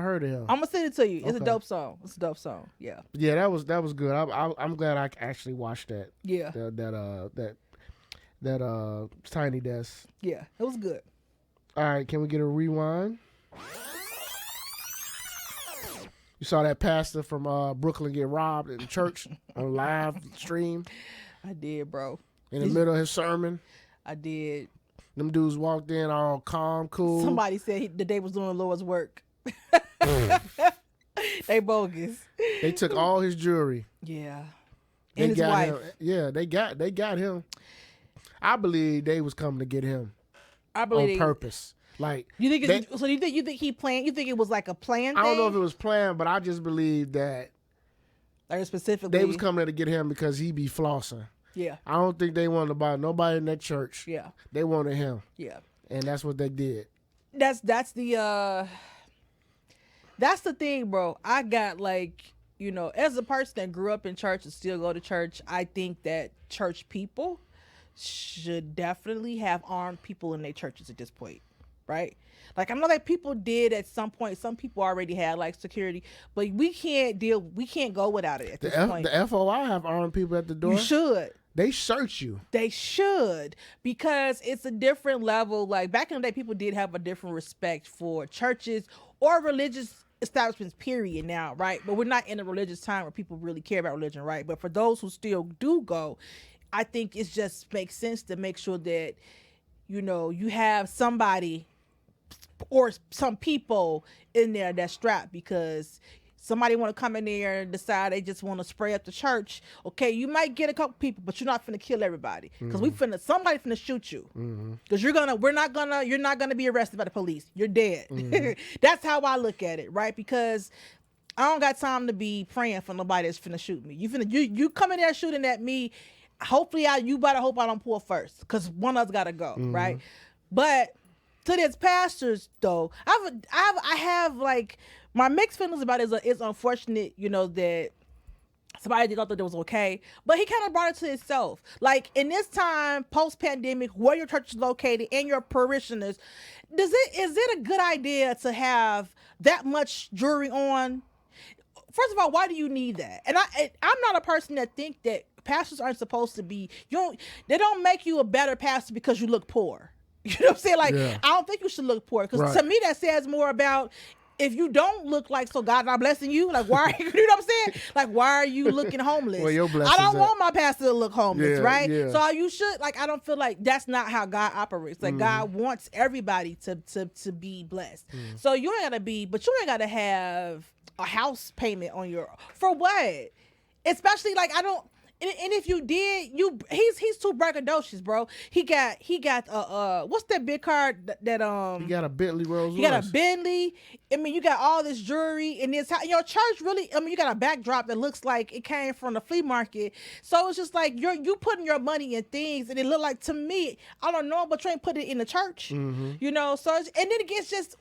[SPEAKER 1] heard of him.
[SPEAKER 2] I'm gonna send it to you. It's a dope song. It's a dope song. Yeah.
[SPEAKER 1] Yeah, that was good. I'm glad I actually watched that.
[SPEAKER 2] Yeah.
[SPEAKER 1] That Tiny Desk.
[SPEAKER 2] Yeah, it was good.
[SPEAKER 1] All right, can we get a rewind? You saw that pastor from Brooklyn get robbed in church on live stream?
[SPEAKER 2] I did, bro.
[SPEAKER 1] In the middle of his sermon?
[SPEAKER 2] I did.
[SPEAKER 1] Them dudes walked in all calm, cool.
[SPEAKER 2] Somebody said that they was doing the Lord's work. They bogus.
[SPEAKER 1] They took all his jewelry.
[SPEAKER 2] Yeah. And his wife.
[SPEAKER 1] Him. Yeah, they got him. I believe they was coming to get him.
[SPEAKER 2] I believe
[SPEAKER 1] on purpose. Like
[SPEAKER 2] you think you think he planned? You think it was like a plan thing?
[SPEAKER 1] I don't know if it was planned, but I just believe that
[SPEAKER 2] like specifically
[SPEAKER 1] they was coming to get him because he be flossing. Yeah. I don't think they wanted to buy nobody in that church. Yeah. They wanted him. Yeah. And that's what they did.
[SPEAKER 2] That's the thing, bro. I got like, you know, as a person that grew up in church and still go to church, I think that church people should definitely have armed people in their churches at this point. Right? Like I know that people did at some point. Some people already had like security, but we can't go without it at this point.
[SPEAKER 1] The FOI have armed people at the door.
[SPEAKER 2] You should.
[SPEAKER 1] They search you.
[SPEAKER 2] They should, because it's a different level. Like back in the day, people did have a different respect for churches or religious establishments, period, now, right? But we're not in a religious time where people really care about religion, right? But for those who still do go, I think it just makes sense to make sure that, you know, you have somebody or some people in there that's strapped, because somebody want to come in there and decide they just want to spray up the church, okay, you might get a couple people, but you're not finna kill everybody, because somebody finna shoot you, because you're not gonna be arrested by the police. You're dead. That's how I look at it, right? Because I don't got time to be praying for nobody that's finna shoot me. You come in there shooting at me. Hopefully, you better hope I don't pull first, because one of us gotta go, right? But to these pastors, though, I have like my mixed feelings about it. It's unfortunate, that somebody thought that it was okay, but he kind of brought it to himself. Like, in this time, post-pandemic, where your church is located and your parishioners, is it a good idea to have that much jewelry on? First of all, why do you need that? And I'm not a person that think that pastors aren't supposed to be. They don't make you a better pastor because you look poor. You know what I'm saying? Like, I don't think you should look poor, because to me that says more about, if you don't look like, so God not blessing you, like, why? You know what I'm saying? Like, why are you looking homeless?
[SPEAKER 1] Well, your
[SPEAKER 2] I don't want my pastor to look homeless, right?
[SPEAKER 1] Yeah.
[SPEAKER 2] So you should, like, I don't feel like that's not how God operates. Like, God wants everybody to be blessed. So you ain't gotta have a house payment on for what? Especially, like, I don't. And if you did, he's too braggadocious, bro. He got what's that big car that
[SPEAKER 1] he got a Bentley Rolls Royce.
[SPEAKER 2] He got a Bentley. I mean, you got all this jewelry in this house. Your church really, I mean, you got a backdrop that looks like it came from the flea market. So it's just like you putting your money in things, and it look like, to me, I don't know, but you ain't put it in the church. So and then it gets just,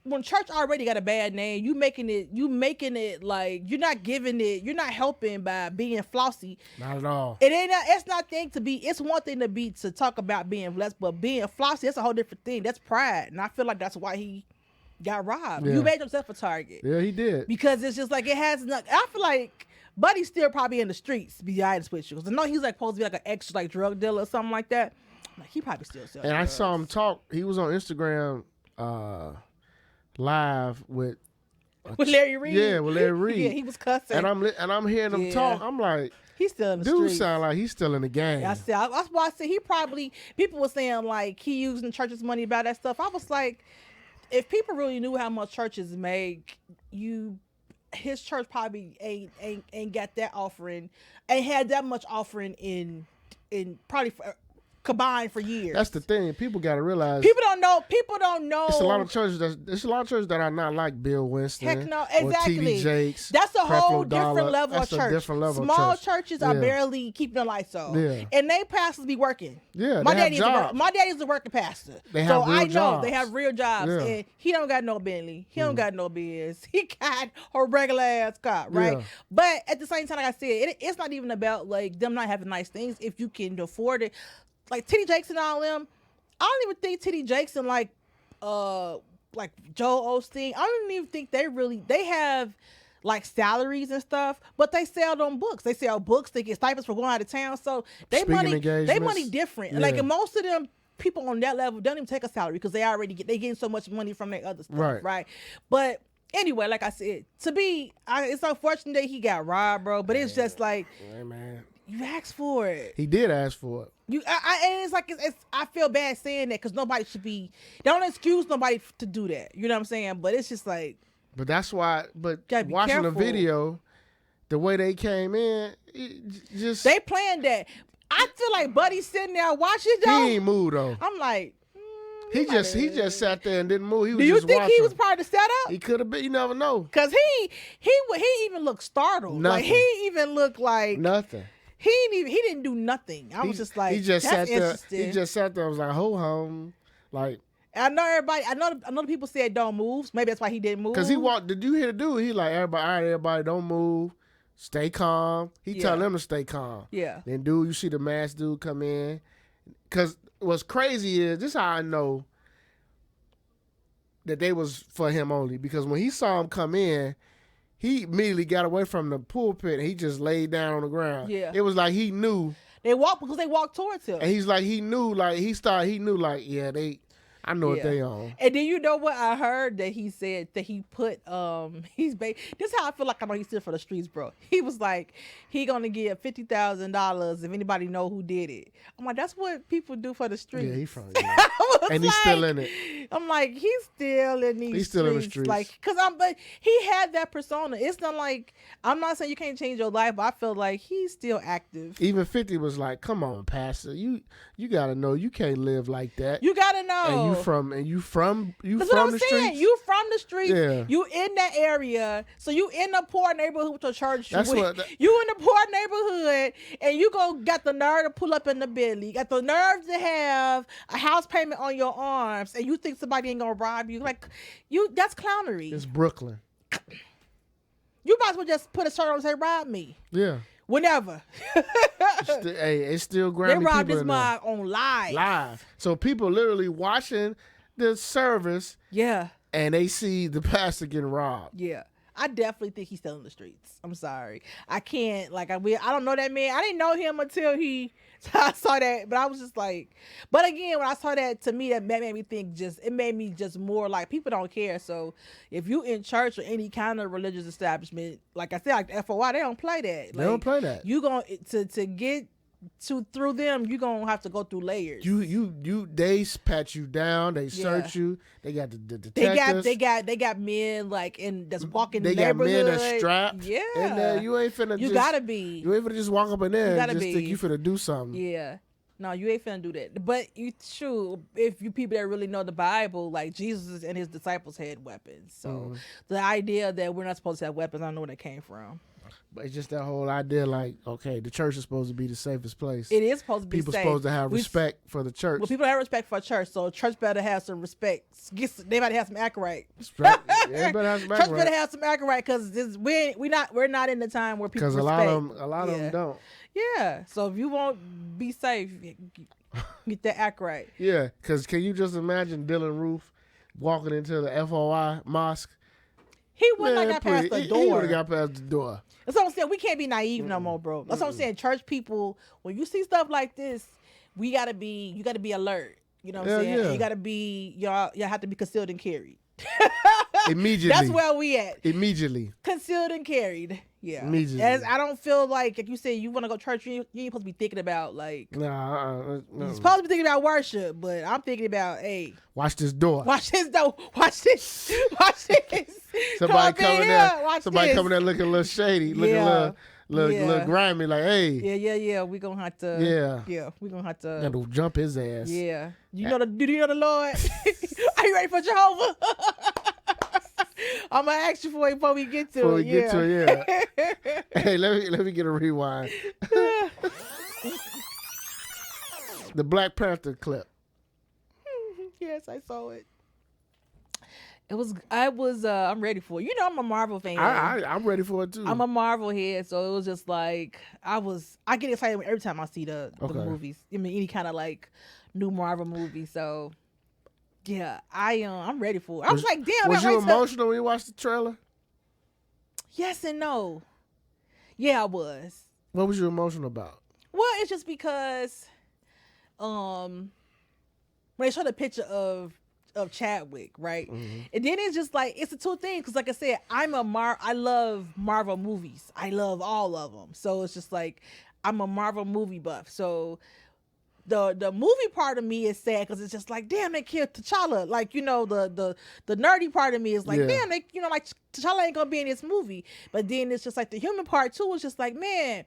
[SPEAKER 2] when church already got a bad name, you making it like you're not helping by being flossy.
[SPEAKER 1] Not at all.
[SPEAKER 2] It's one thing to talk about being blessed, but being flossy, that's a whole different thing. That's pride. And I feel like that's why he got robbed. You made yourself a target.
[SPEAKER 1] Yeah, he did.
[SPEAKER 2] Because it's just like, it has not, I feel like Buddy's still probably in the streets, to be honest with you. Because I know he's like supposed to be like an extra like drug dealer or something like that. Like, he probably still sells drugs.
[SPEAKER 1] I saw him talk. He was on Instagram live with
[SPEAKER 2] Larry Reed.
[SPEAKER 1] Yeah, with Larry Reed.
[SPEAKER 2] Yeah, he was cussing.
[SPEAKER 1] And I'm hearing him talk. I'm like,
[SPEAKER 2] he's still in the
[SPEAKER 1] dude
[SPEAKER 2] streets.
[SPEAKER 1] sound like he's still in the game.
[SPEAKER 2] That's why I said he probably, people were saying like he using church's money about that stuff. I was like, if people really knew how much churches make, his church probably ain't got that offering, ain't had that much offering in probably combined for years.
[SPEAKER 1] That's the thing. People got to realize.
[SPEAKER 2] People don't know.
[SPEAKER 1] It's a lot of churches that are not like Bill Winston.
[SPEAKER 2] Heck no, exactly.
[SPEAKER 1] Or T.D. Jakes.
[SPEAKER 2] That's a whole
[SPEAKER 1] Dollar.
[SPEAKER 2] different level
[SPEAKER 1] That's
[SPEAKER 2] of church.
[SPEAKER 1] A different level
[SPEAKER 2] Small
[SPEAKER 1] of church.
[SPEAKER 2] churches are barely keeping the lights on.
[SPEAKER 1] Yeah.
[SPEAKER 2] And they pastors be working.
[SPEAKER 1] Yeah,
[SPEAKER 2] my
[SPEAKER 1] daddy's
[SPEAKER 2] a working pastor.
[SPEAKER 1] They have real jobs.
[SPEAKER 2] They have real jobs.
[SPEAKER 1] Yeah.
[SPEAKER 2] And he don't got no Bentley. He don't got no Benz. He got a regular ass car, right? Yeah. But at the same time, like I said, it's not even about like them not having nice things if you can afford it. Like T.D. Jakes and all them, I don't even think T.D. Jakes and like Joel Osteen, I don't even think they have like salaries and stuff, but they sell them books. They sell books, they get stipends for going out of town. So they money different. Yeah. Like, and most of them people on that level don't even take a salary because they getting so much money from their other stuff. Right. But anyway, like I said, it's unfortunate that he got robbed, bro, but it's just like,
[SPEAKER 1] hey, man,
[SPEAKER 2] you asked for it.
[SPEAKER 1] He did ask for it.
[SPEAKER 2] And it's like I feel bad saying that because nobody should be. They don't excuse nobody to do that. You know what I'm saying? But it's just like.
[SPEAKER 1] But that's why. But watching the video, the way they came in,
[SPEAKER 2] they planned that. I feel like Buddy's sitting there watching though.
[SPEAKER 1] He ain't moved though.
[SPEAKER 2] I'm like.
[SPEAKER 1] He just sat there and didn't move. He was
[SPEAKER 2] Do you
[SPEAKER 1] just
[SPEAKER 2] think
[SPEAKER 1] watching.
[SPEAKER 2] He was part of the setup?
[SPEAKER 1] He could have been. You never know.
[SPEAKER 2] Cause he even looked startled.
[SPEAKER 1] Nothing.
[SPEAKER 2] Like he even looked like
[SPEAKER 1] nothing.
[SPEAKER 2] He didn't do nothing. I was just like,
[SPEAKER 1] he just sat there.
[SPEAKER 2] Interesting.
[SPEAKER 1] He just sat there. I was like, ho hum, like.
[SPEAKER 2] I know everybody. I know the people said don't move. Maybe that's why he didn't move.
[SPEAKER 1] Cause he walked. Did you hear the dude? He like everybody. All right, everybody, don't move. Stay calm. He tell them to stay calm.
[SPEAKER 2] Yeah.
[SPEAKER 1] Then dude, you see the masked dude come in. Cause what's crazy is this. How I know that they was for him only, because when he saw him come in, he immediately got away from the pulpit and he just laid down on the ground.
[SPEAKER 2] Yeah.
[SPEAKER 1] It was like he knew.
[SPEAKER 2] They walked towards him.
[SPEAKER 1] And he's like, he knew, like, he knew, like, yeah, they. I know what they on.
[SPEAKER 2] And then you know what I heard that he said that he put this is how I feel like I know he's still for the streets, bro. He was like he gonna get $50,000 if anybody know who did it. I'm like, that's what people do for the streets.
[SPEAKER 1] Yeah, he from and he's still in it.
[SPEAKER 2] I'm like, he's still in these.
[SPEAKER 1] He's still in the streets.
[SPEAKER 2] Like, but he had that persona. It's not like I'm not saying you can't change your life, but I feel like he's still active.
[SPEAKER 1] Even 50 was like, come on, Pastor, you gotta know you can't live like that.
[SPEAKER 2] You gotta know.
[SPEAKER 1] And you from the
[SPEAKER 2] streets. You from the streets.
[SPEAKER 1] Yeah.
[SPEAKER 2] You in that area. So you in a poor neighborhood with your church.
[SPEAKER 1] That's
[SPEAKER 2] you in a poor neighborhood, and you got the nerve to pull up in the Bentley. You got the nerve to have a house payment on your arms, and you think somebody ain't gonna rob you. Like that's clownery.
[SPEAKER 1] It's Brooklyn.
[SPEAKER 2] You might as well just put a shirt on and say, rob me.
[SPEAKER 1] Yeah.
[SPEAKER 2] Whenever.
[SPEAKER 1] It's still grounding.
[SPEAKER 2] They robbed this mob on live.
[SPEAKER 1] So people literally watching the service.
[SPEAKER 2] Yeah.
[SPEAKER 1] And they see the pastor getting robbed.
[SPEAKER 2] Yeah. I definitely think he's still in the streets. I'm sorry. I can't, I don't know that man. I didn't know him until I saw that, but I was just like, but again, when I saw that, to me, that made me think it made me just more like people don't care. So if you in church or any kind of religious establishment, like I said, like the FOI, they don't play that.
[SPEAKER 1] They don't play that.
[SPEAKER 2] You going to get through them, you gonna have to go through layers.
[SPEAKER 1] They pat you down, they search you, they got the detectives.
[SPEAKER 2] They got men that's walking the neighborhood.
[SPEAKER 1] They got men that's strapped.
[SPEAKER 2] Yeah.
[SPEAKER 1] And you ain't finna
[SPEAKER 2] you gotta be.
[SPEAKER 1] You ain't finna just walk up in there and just think you finna do something.
[SPEAKER 2] Yeah. No, you ain't finna do that. But if you people that really know the Bible, like Jesus and his disciples had weapons. So the idea that we're not supposed to have weapons, I don't know where that came from.
[SPEAKER 1] But it's just that whole idea, the church is supposed to be the safest place.
[SPEAKER 2] It is supposed to be
[SPEAKER 1] people
[SPEAKER 2] safe.
[SPEAKER 1] Supposed to have respect for the church.
[SPEAKER 2] Well, people have respect for church, so church better have some respect. They better have some act right.
[SPEAKER 1] Church better have some act right.
[SPEAKER 2] Church better have some act right, because we're not in the time where people respect.
[SPEAKER 1] Because a lot of them don't.
[SPEAKER 2] Yeah, so if you won't be safe, get that act right.
[SPEAKER 1] Yeah, because can you just imagine Dylan Roof walking into the FOI mosque?
[SPEAKER 2] He wouldn't have got past the door.
[SPEAKER 1] He would have got past the door.
[SPEAKER 2] That's what I'm saying. We can't be naive no more, bro. That's what I'm saying. Church people, when you see stuff like this, you gotta be alert. You know what I'm saying? Yeah. You gotta be, y'all have to be concealed and carried.
[SPEAKER 1] Immediately.
[SPEAKER 2] That's where we at.
[SPEAKER 1] Immediately.
[SPEAKER 2] Concealed and carried. Yeah.
[SPEAKER 1] Immediately.
[SPEAKER 2] As I don't feel like you said, you want to go to church, you ain't supposed to be thinking about
[SPEAKER 1] no.
[SPEAKER 2] You're supposed to be thinking about worship, but I'm thinking about, hey,
[SPEAKER 1] watch this door.
[SPEAKER 2] Watch this door. Watch this. Watch this.
[SPEAKER 1] Somebody coming there looking a little shady, looking a little grimy, like, hey.
[SPEAKER 2] Yeah. We gonna have to. Yeah. We gonna have to.
[SPEAKER 1] Got to jump his ass.
[SPEAKER 2] Yeah. Do you know the Lord? Are you ready for Jehovah? I'm gonna ask you for it before we get to it.
[SPEAKER 1] Yeah. Hey, let me get a rewind. The Black Panther clip.
[SPEAKER 2] Yes, I saw it. I'm ready for it. You know, I'm a Marvel fan.
[SPEAKER 1] I'm ready for it too.
[SPEAKER 2] I'm a Marvel head, so it was just like I get excited every time I see the movies. I mean, any kind of new Marvel movie. So yeah, I'm ready for it. I was like, damn.
[SPEAKER 1] Was you emotional when you watched the trailer?
[SPEAKER 2] Yes and no. Yeah, I was.
[SPEAKER 1] What was you emotional about?
[SPEAKER 2] Well, it's just because when they showed a picture of Chadwick, right? Mm-hmm. And then it's just it's the two things, because like I said, I love Marvel movies. I love all of them. So it's just I'm a Marvel movie buff. So the movie part of me is sad, because it's just damn, they killed T'Challa. The nerdy part of me is damn, they T'Challa ain't gonna be in this movie. But then it's just the human part too is just man,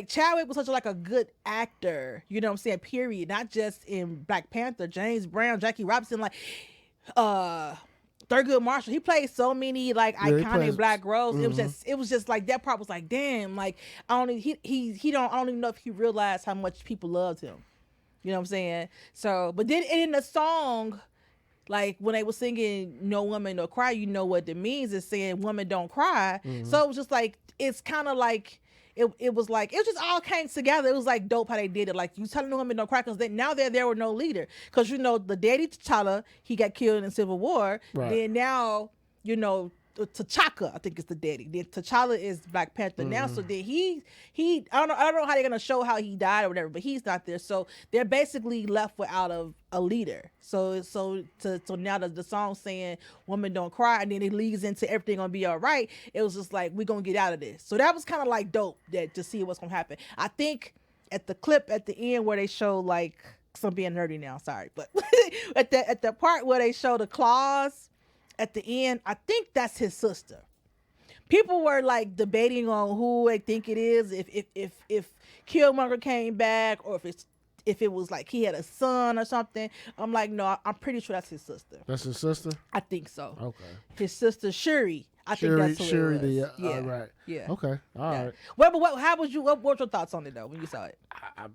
[SPEAKER 2] Chadwick was such a good actor, you know what I'm saying, period. Not just in Black Panther, James Brown, Jackie Robinson, Thurgood Marshall. He played so many iconic black roles. Mm-hmm. It was just that part was damn, I don't even know if he realized how much people loved him. You know what I'm saying? So, but then in the song, when they were singing "No Woman No Cry," you know what it means is saying "Woman Don't Cry." Mm-hmm. So it was just it's kind of it was just all came together. It was dope how they did it. You telling the women don't cry, because now there were no leader. Because the daddy T'Challa, he got killed in Civil War. Right. Then now T'Chaka, I think is the daddy. Then T'Challa is Black Panther now. So then he I don't know how they're gonna show how he died or whatever, but he's not there. So they're basically left without a leader. So now the song saying "Woman Don't Cry," and then it leads into everything gonna be all right. It was just like, we're gonna get out of this. So that was kind of like dope to see what's gonna happen. I think at the clip at the end where they show like, cause I'm being nerdy now, sorry, but at the part where they show the claws at the end, I think that's his sister. People were like debating on who they think it is, if Killmonger came back, or if it was like he had a son or something. I'm like, no, I'm pretty sure that's his sister.
[SPEAKER 1] That's his sister?
[SPEAKER 2] I think so.
[SPEAKER 1] Okay.
[SPEAKER 2] His sister Shuri. I think that's who
[SPEAKER 1] Shuri,
[SPEAKER 2] it was. Yeah.
[SPEAKER 1] Right.
[SPEAKER 2] Yeah.
[SPEAKER 1] Okay. All right.
[SPEAKER 2] Well, but how was you? What were your thoughts on it though when you saw it?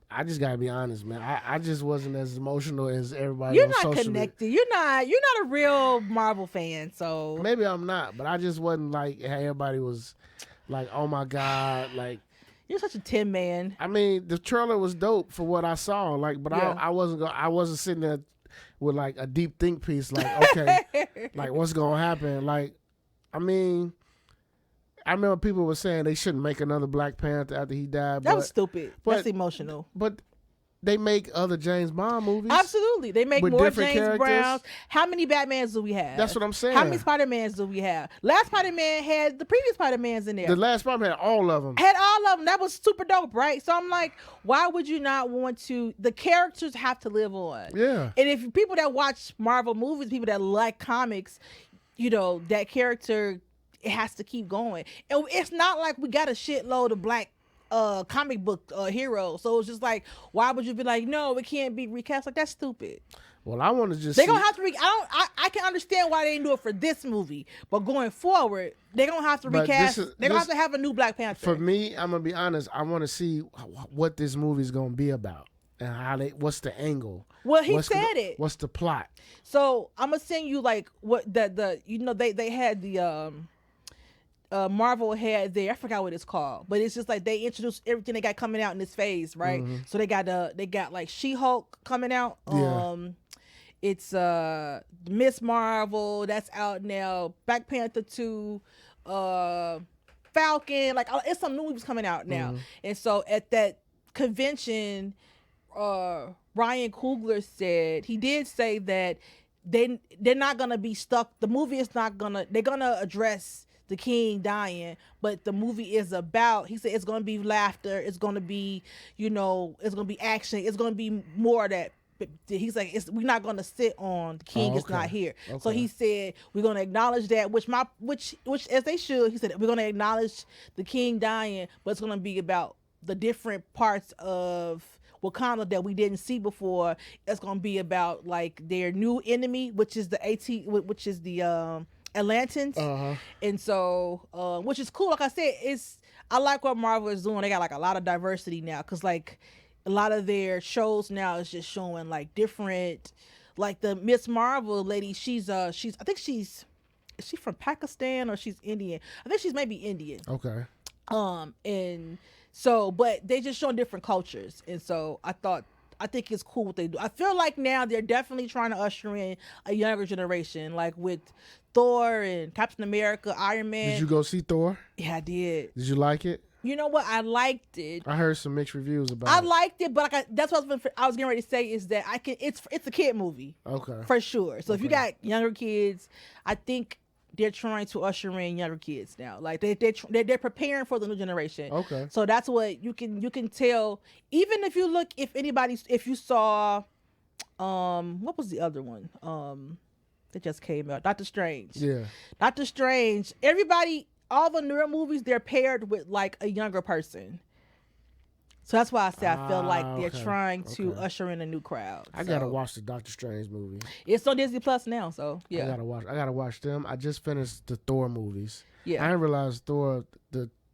[SPEAKER 1] I just gotta be honest, man. I just wasn't as emotional as everybody.
[SPEAKER 2] You're not connected. Media. You're not a real Marvel fan, so
[SPEAKER 1] maybe I'm not. But I just wasn't like how everybody was like, oh my god, like.
[SPEAKER 2] You're such a Tin Man.
[SPEAKER 1] I mean, the trailer was dope for what I saw, like, but I wasn't sitting there with like a deep think piece, like, okay, like what's gonna happen, like. I mean, I remember people were saying they shouldn't make another Black Panther after he died.
[SPEAKER 2] That was stupid. That's emotional.
[SPEAKER 1] But they make other James Bond movies.
[SPEAKER 2] Absolutely. They make more James Browns. How many Batmans do we have?
[SPEAKER 1] That's what I'm saying.
[SPEAKER 2] How many Spider-Mans do we have? Last Spider-Man had the previous Spider-Mans in there.
[SPEAKER 1] The last Spider-Man had all of them.
[SPEAKER 2] Had all of them. That was super dope, right? So I'm like, why would you not want to? The characters have to live on.
[SPEAKER 1] Yeah.
[SPEAKER 2] And if people that watch Marvel movies, people that like comics, that character, it has to keep going. And it's not like we got a shitload of black comic book heroes. So it's just like, why would you be like, no, it can't be recast? Like, that's stupid.
[SPEAKER 1] Well, I want to just
[SPEAKER 2] they're gonna have to I can understand why they didn't do it for this movie, but going forward, they're gonna have to recast. They're gonna have to have a new Black Panther.
[SPEAKER 1] For me, I'm gonna be honest, I want to see what this movie is gonna be about. And what's the angle?
[SPEAKER 2] Well, he said it.
[SPEAKER 1] What's the plot?
[SPEAKER 2] So I'm gonna send you like what they had the Marvel had there. I forgot what it's called, but it's just like they introduced everything they got coming out in this phase, right? Mm-hmm. So they got like She-Hulk coming out. Yeah. It's Miss Marvel that's out now. Black Panther 2, Falcon, like it's some new movies coming out now. Mm-hmm. And so at that convention, Ryan Coogler he did say that they're not gonna be stuck. The movie is not gonna. They're gonna address the king dying, but the movie is about. He said it's gonna be laughter. It's gonna be, it's gonna be action. It's gonna be more of that. He's like, we're not gonna sit on the king is not here. Okay. So he said we're gonna acknowledge that, which as they should. He said we're gonna acknowledge the king dying, but it's gonna be about the different parts of Wakanda that we didn't see before. It's gonna be about like their new enemy, which is the Atlantans. Uh-huh. And so which is cool. Like I said, I like what Marvel is doing. They got like a lot of diversity now, because like a lot of their shows now is just showing like different, like the Miss Marvel lady, she's I think is she from Pakistan or she's Indian? I think she's maybe Indian.
[SPEAKER 1] Okay.
[SPEAKER 2] And so, but they just showing different cultures. And so I think it's cool what they do. I feel like now they're definitely trying to usher in a younger generation, like with Thor and Captain America, Iron Man.
[SPEAKER 1] Did you go see Thor?
[SPEAKER 2] Yeah, I did.
[SPEAKER 1] Did you like it?
[SPEAKER 2] You know what? I liked it.
[SPEAKER 1] I heard some mixed reviews about it.
[SPEAKER 2] I liked it, but that's what I was getting ready to say is that it's a kid movie.
[SPEAKER 1] Okay.
[SPEAKER 2] For sure. So if you got younger kids, I think they're trying to usher in younger kids now. Like they're preparing for the new generation.
[SPEAKER 1] Okay.
[SPEAKER 2] So that's what you can tell. Even if you saw, what was the other one? That just came out. Doctor Strange.
[SPEAKER 1] Yeah.
[SPEAKER 2] Doctor Strange. All the newer movies, they're paired with like a younger person. So that's why I say I feel like they're trying to usher in a new crowd.
[SPEAKER 1] I gotta watch the Doctor Strange movie.
[SPEAKER 2] It's on Disney Plus now, so yeah.
[SPEAKER 1] I gotta watch them. I just finished the Thor movies.
[SPEAKER 2] Yeah.
[SPEAKER 1] I didn't realize the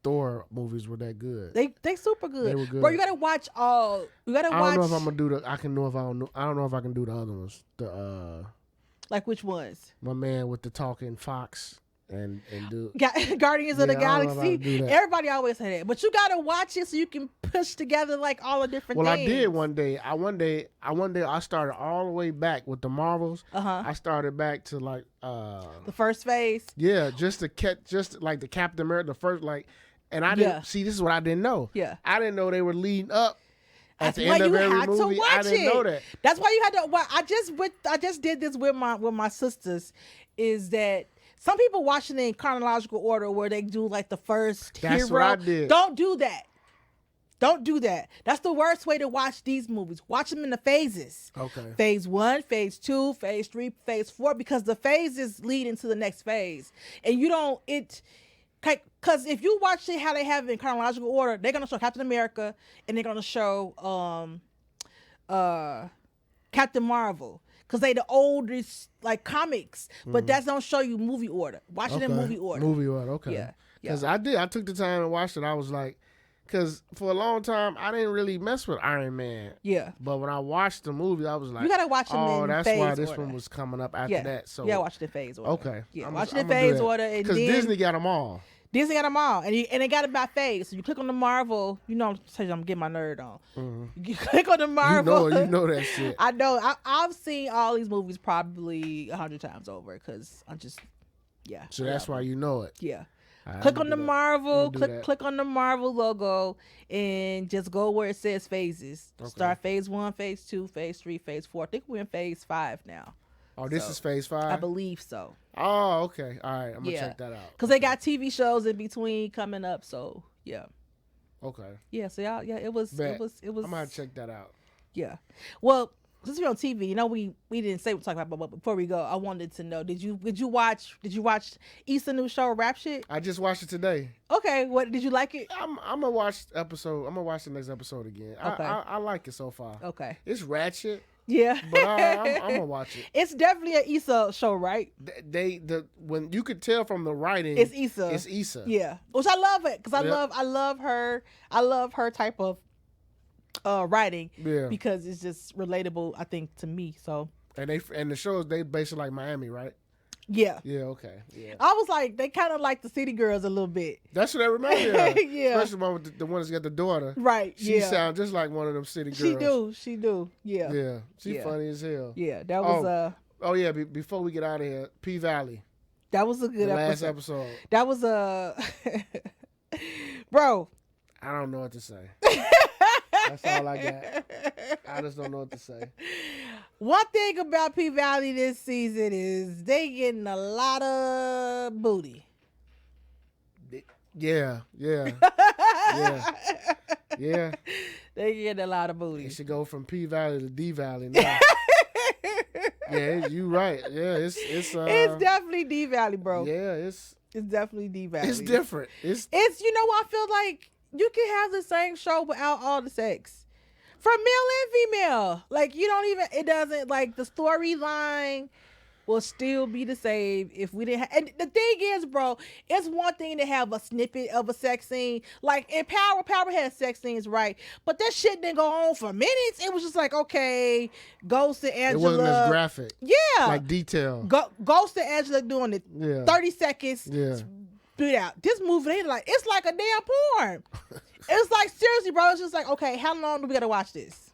[SPEAKER 1] Thor movies were that good.
[SPEAKER 2] They super good.
[SPEAKER 1] They were good.
[SPEAKER 2] Bro, you gotta watch all. You gotta watch.
[SPEAKER 1] I don't know if I'm gonna do the. I don't know if I can do the other ones.
[SPEAKER 2] Like which ones?
[SPEAKER 1] My man with the talking fox. and do
[SPEAKER 2] Guardians of the
[SPEAKER 1] I don't know how to
[SPEAKER 2] Galaxy.
[SPEAKER 1] do that.
[SPEAKER 2] Everybody always say that, but you gotta watch it so you can push together like all the different
[SPEAKER 1] Well,
[SPEAKER 2] things.
[SPEAKER 1] I did one day. I started all the way back with the Marvels. I started back to like
[SPEAKER 2] the first phase.
[SPEAKER 1] Yeah, just to catch, just like the Captain America, the first like, and I didn't see. This is what I didn't know.
[SPEAKER 2] Yeah,
[SPEAKER 1] I didn't know they were leading up. At
[SPEAKER 2] That's
[SPEAKER 1] the
[SPEAKER 2] why
[SPEAKER 1] end of
[SPEAKER 2] you
[SPEAKER 1] every
[SPEAKER 2] had
[SPEAKER 1] movie,
[SPEAKER 2] to watch
[SPEAKER 1] I didn't know that.
[SPEAKER 2] That's why you had to. Well, I just did this with my sisters. Is that some people watching it in chronological order where they do like the first
[SPEAKER 1] That's
[SPEAKER 2] hero.
[SPEAKER 1] what I did.
[SPEAKER 2] Don't do that. Don't do that. That's the worst way to watch these movies. Watch them in the phases.
[SPEAKER 1] Okay.
[SPEAKER 2] Phase 1, phase 2, phase 3, phase 4, because the phases lead into the next phase. And you don't, because if you watch it how they have it in chronological order, they're going to show Captain America and they're going to show Captain Marvel. Because they the oldest, like, comics. But that don't show you movie order. Watch it in movie order.
[SPEAKER 1] Movie order, okay.
[SPEAKER 2] Yeah.
[SPEAKER 1] Because I took the time and watched it. I was like, because for a long time, I didn't really mess with Iron Man.
[SPEAKER 2] Yeah.
[SPEAKER 1] But when I watched the movie, I was like,
[SPEAKER 2] you got to watch them in
[SPEAKER 1] that's
[SPEAKER 2] phase
[SPEAKER 1] why this
[SPEAKER 2] order.
[SPEAKER 1] one was coming up after that. So
[SPEAKER 2] yeah, watch the phase order.
[SPEAKER 1] Okay.
[SPEAKER 2] Yeah, watch it in phase order.
[SPEAKER 1] Because Disney got them all.
[SPEAKER 2] Disney got them all. And they got it by phase. So you click on the Marvel. You know, I'm getting my nerd on. Mm-hmm. You click on the Marvel.
[SPEAKER 1] You know that shit.
[SPEAKER 2] I know. I've seen all these movies probably 100 times over because I'm just, yeah.
[SPEAKER 1] So that's why you know it.
[SPEAKER 2] Yeah. Click on the Marvel, click on the Marvel logo, and just go where it says phases. Okay. Start phase 1, phase 2, phase 3, phase 4. I think we're in phase 5 now.
[SPEAKER 1] Oh, this is phase 5?
[SPEAKER 2] I believe so.
[SPEAKER 1] Oh, okay. All right. I'm going to check that out.
[SPEAKER 2] Because they got TV shows in between coming up, so yeah.
[SPEAKER 1] Okay.
[SPEAKER 2] Yeah, so it was.
[SPEAKER 1] I'm going to check that out.
[SPEAKER 2] Yeah. Well, since we're on TV, you know, we didn't say what we're talking about, but before we go, I wanted to know, did you watch Issa's new show, Rap Shit?
[SPEAKER 1] I just watched it today.
[SPEAKER 2] Okay, what did you like it?
[SPEAKER 1] I'm gonna watch the next episode again. Okay. I like it so far.
[SPEAKER 2] Okay.
[SPEAKER 1] It's ratchet.
[SPEAKER 2] Yeah.
[SPEAKER 1] But I'm gonna watch it.
[SPEAKER 2] It's definitely an Issa show, right?
[SPEAKER 1] When you could tell from the writing,
[SPEAKER 2] it's Issa.
[SPEAKER 1] It's Issa.
[SPEAKER 2] Yeah. Which I love it because I love her type of writing, because it's just relatable, I think, to me. So
[SPEAKER 1] and the shows, they basically like Miami, right?
[SPEAKER 2] Yeah.
[SPEAKER 1] Yeah. Okay. Yeah.
[SPEAKER 2] I was like, they kind of like the City Girls a little bit.
[SPEAKER 1] That's what they remind me of.
[SPEAKER 2] Yeah.
[SPEAKER 1] Especially the one that's got the daughter.
[SPEAKER 2] Right.
[SPEAKER 1] She sounds just like one of them City Girls.
[SPEAKER 2] She do. Yeah.
[SPEAKER 1] Yeah. She funny as hell.
[SPEAKER 2] Yeah. That was
[SPEAKER 1] Oh yeah. Before we get out of here, P Valley.
[SPEAKER 2] That was a good
[SPEAKER 1] last episode.
[SPEAKER 2] That was bro.
[SPEAKER 1] I don't know what to say. That's all I got. I just don't know what to say.
[SPEAKER 2] One thing about P Valley this season is they getting a lot of booty.
[SPEAKER 1] Yeah. Yeah.
[SPEAKER 2] They getting a lot of booty.
[SPEAKER 1] It should go from P Valley to D Valley now. Yeah, you right. Yeah, it's
[SPEAKER 2] definitely D Valley, bro.
[SPEAKER 1] Yeah, it's
[SPEAKER 2] definitely D Valley.
[SPEAKER 1] It's different. It's
[SPEAKER 2] you know, I feel like you can have the same show without all the sex. From male and female. Like, it doesn't, like, the storyline will still be the same if we didn't have, and the thing is, bro, it's one thing to have a snippet of a sex scene. Like, in Power has sex scenes, right? But that shit didn't go on for minutes. It was just like, okay, Ghost and Angela.
[SPEAKER 1] It wasn't as graphic.
[SPEAKER 2] Yeah.
[SPEAKER 1] Like, detail.
[SPEAKER 2] Ghost and Angela doing it 30 seconds.
[SPEAKER 1] Yeah.
[SPEAKER 2] Spit out. This movie, it's like a damn porn. It's like, seriously, bro. It's just like, okay, how long do we gotta watch this?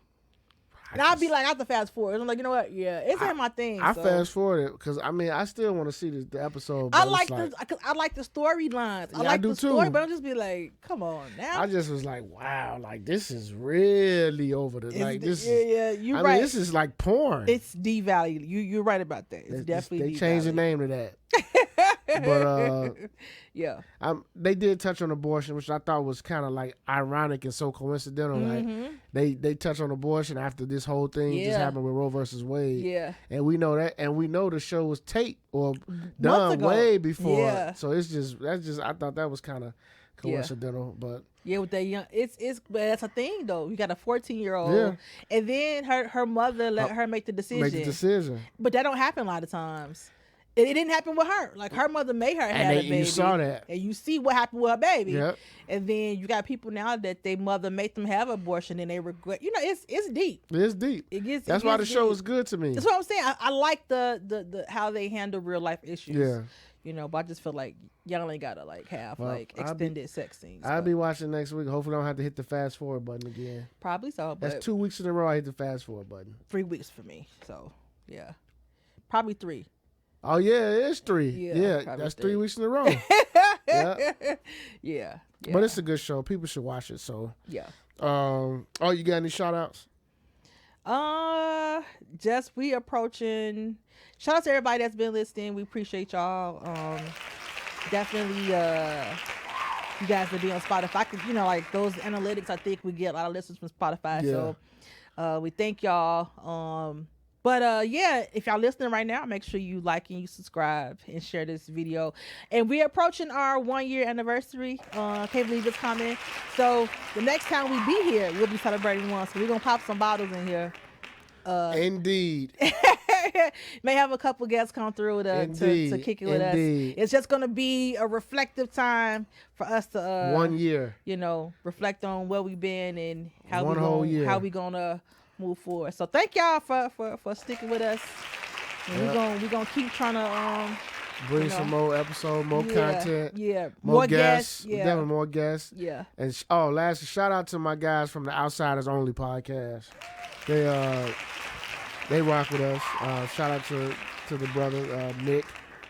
[SPEAKER 2] And I'll be like, I have to fast forward. I'm like, you know what? Yeah, it's ain't my thing.
[SPEAKER 1] I fast forward it because I still want to see the episode.
[SPEAKER 2] I like the storylines. I like the story,
[SPEAKER 1] too.
[SPEAKER 2] but I'll just be like, come on now.
[SPEAKER 1] I just was like, wow, like this is really over the like this.
[SPEAKER 2] You're right.
[SPEAKER 1] Mean, this is like porn.
[SPEAKER 2] It's devalued. You're right about that. It's definitely
[SPEAKER 1] they changed the name to that. But
[SPEAKER 2] yeah,
[SPEAKER 1] they did touch on abortion, which I thought was kind of like ironic and so coincidental.
[SPEAKER 2] Mm-hmm.
[SPEAKER 1] Like they touch on abortion after this whole thing just happened with Roe versus Wade.
[SPEAKER 2] Yeah,
[SPEAKER 1] and we know that, and we know the show was taped or done way before.
[SPEAKER 2] Yeah.
[SPEAKER 1] So that's just I thought that was kind of coincidental, but.
[SPEAKER 2] Yeah, with that young, but that's a thing though. You got a 14-year-old, and then her mother let her make the decision.
[SPEAKER 1] But that
[SPEAKER 2] don't happen a lot of times. It didn't happen with her. Like her mother made her have a baby.
[SPEAKER 1] You saw that.
[SPEAKER 2] And you see what happened with her baby.
[SPEAKER 1] Yep.
[SPEAKER 2] And then you got people now that their mother made them have abortion and they regret. You know, it's deep.
[SPEAKER 1] It's deep. That's why the show is good to me.
[SPEAKER 2] That's what I'm saying. I like the how they handle real life issues.
[SPEAKER 1] Yeah.
[SPEAKER 2] You know, but I just feel like y'all ain't gotta like have like extended sex scenes.
[SPEAKER 1] I'll be watching next week. Hopefully, I don't have to hit the fast forward button again.
[SPEAKER 2] Probably so. But
[SPEAKER 1] that's 2 weeks in a row I hit the fast forward button.
[SPEAKER 2] 3 weeks for me. So yeah, probably 3.
[SPEAKER 1] Oh yeah, it is 3. Yeah, that's 3 weeks in a row.
[SPEAKER 2] Yeah.
[SPEAKER 1] But it's a good show. People should watch it. So
[SPEAKER 2] yeah.
[SPEAKER 1] Oh, you got any shout outs?
[SPEAKER 2] Just we approaching. Shout out to everybody that's been listening. We appreciate y'all. Definitely, you guys to be on Spotify. You know, like those analytics, I think we get a lot of listeners from Spotify.
[SPEAKER 1] Yeah.
[SPEAKER 2] So, we thank y'all. But yeah, if y'all listening right now, make sure you like and you subscribe and share this video. And we're approaching our 1 year anniversary. Can't believe it's coming. So the next time we be here, we'll be celebrating one. So we're gonna pop some bottles in here.
[SPEAKER 1] Indeed.
[SPEAKER 2] May have a couple guests come through to kick it with us. It's just gonna be a reflective time for us to
[SPEAKER 1] 1 year.
[SPEAKER 2] You know, reflect on where we've been and how we gonna move forward. So thank y'all for sticking with us. And we're gonna keep trying to
[SPEAKER 1] bring some more episodes, more content.
[SPEAKER 2] Yeah.
[SPEAKER 1] More guests.
[SPEAKER 2] Yeah.
[SPEAKER 1] Definitely more guests.
[SPEAKER 2] Yeah.
[SPEAKER 1] And lastly, shout out to my guys from the Outsiders Only podcast. They rock with us. Shout out to the brother Nick,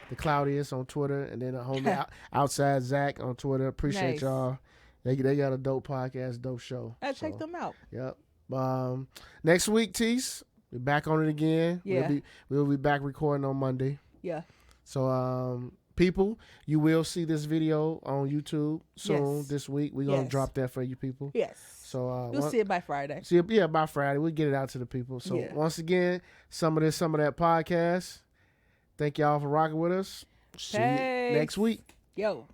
[SPEAKER 1] the Claudius on Twitter, and then the homie Outside Zach on Twitter. Appreciate y'all. They got a dope podcast, dope show.
[SPEAKER 2] Check them out.
[SPEAKER 1] Yep. Next week, Tease, we're back on it again.
[SPEAKER 2] Yeah.
[SPEAKER 1] We'll be back recording on Monday.
[SPEAKER 2] Yeah.
[SPEAKER 1] So, people, you will see this video on YouTube soon this week. We're going to drop that for you people.
[SPEAKER 2] Yes.
[SPEAKER 1] So
[SPEAKER 2] you'll see it by Friday.
[SPEAKER 1] By Friday. We'll get it out to the people. So once again, some of that podcast. Thank y'all for rocking with us. See you next week.
[SPEAKER 2] Yo.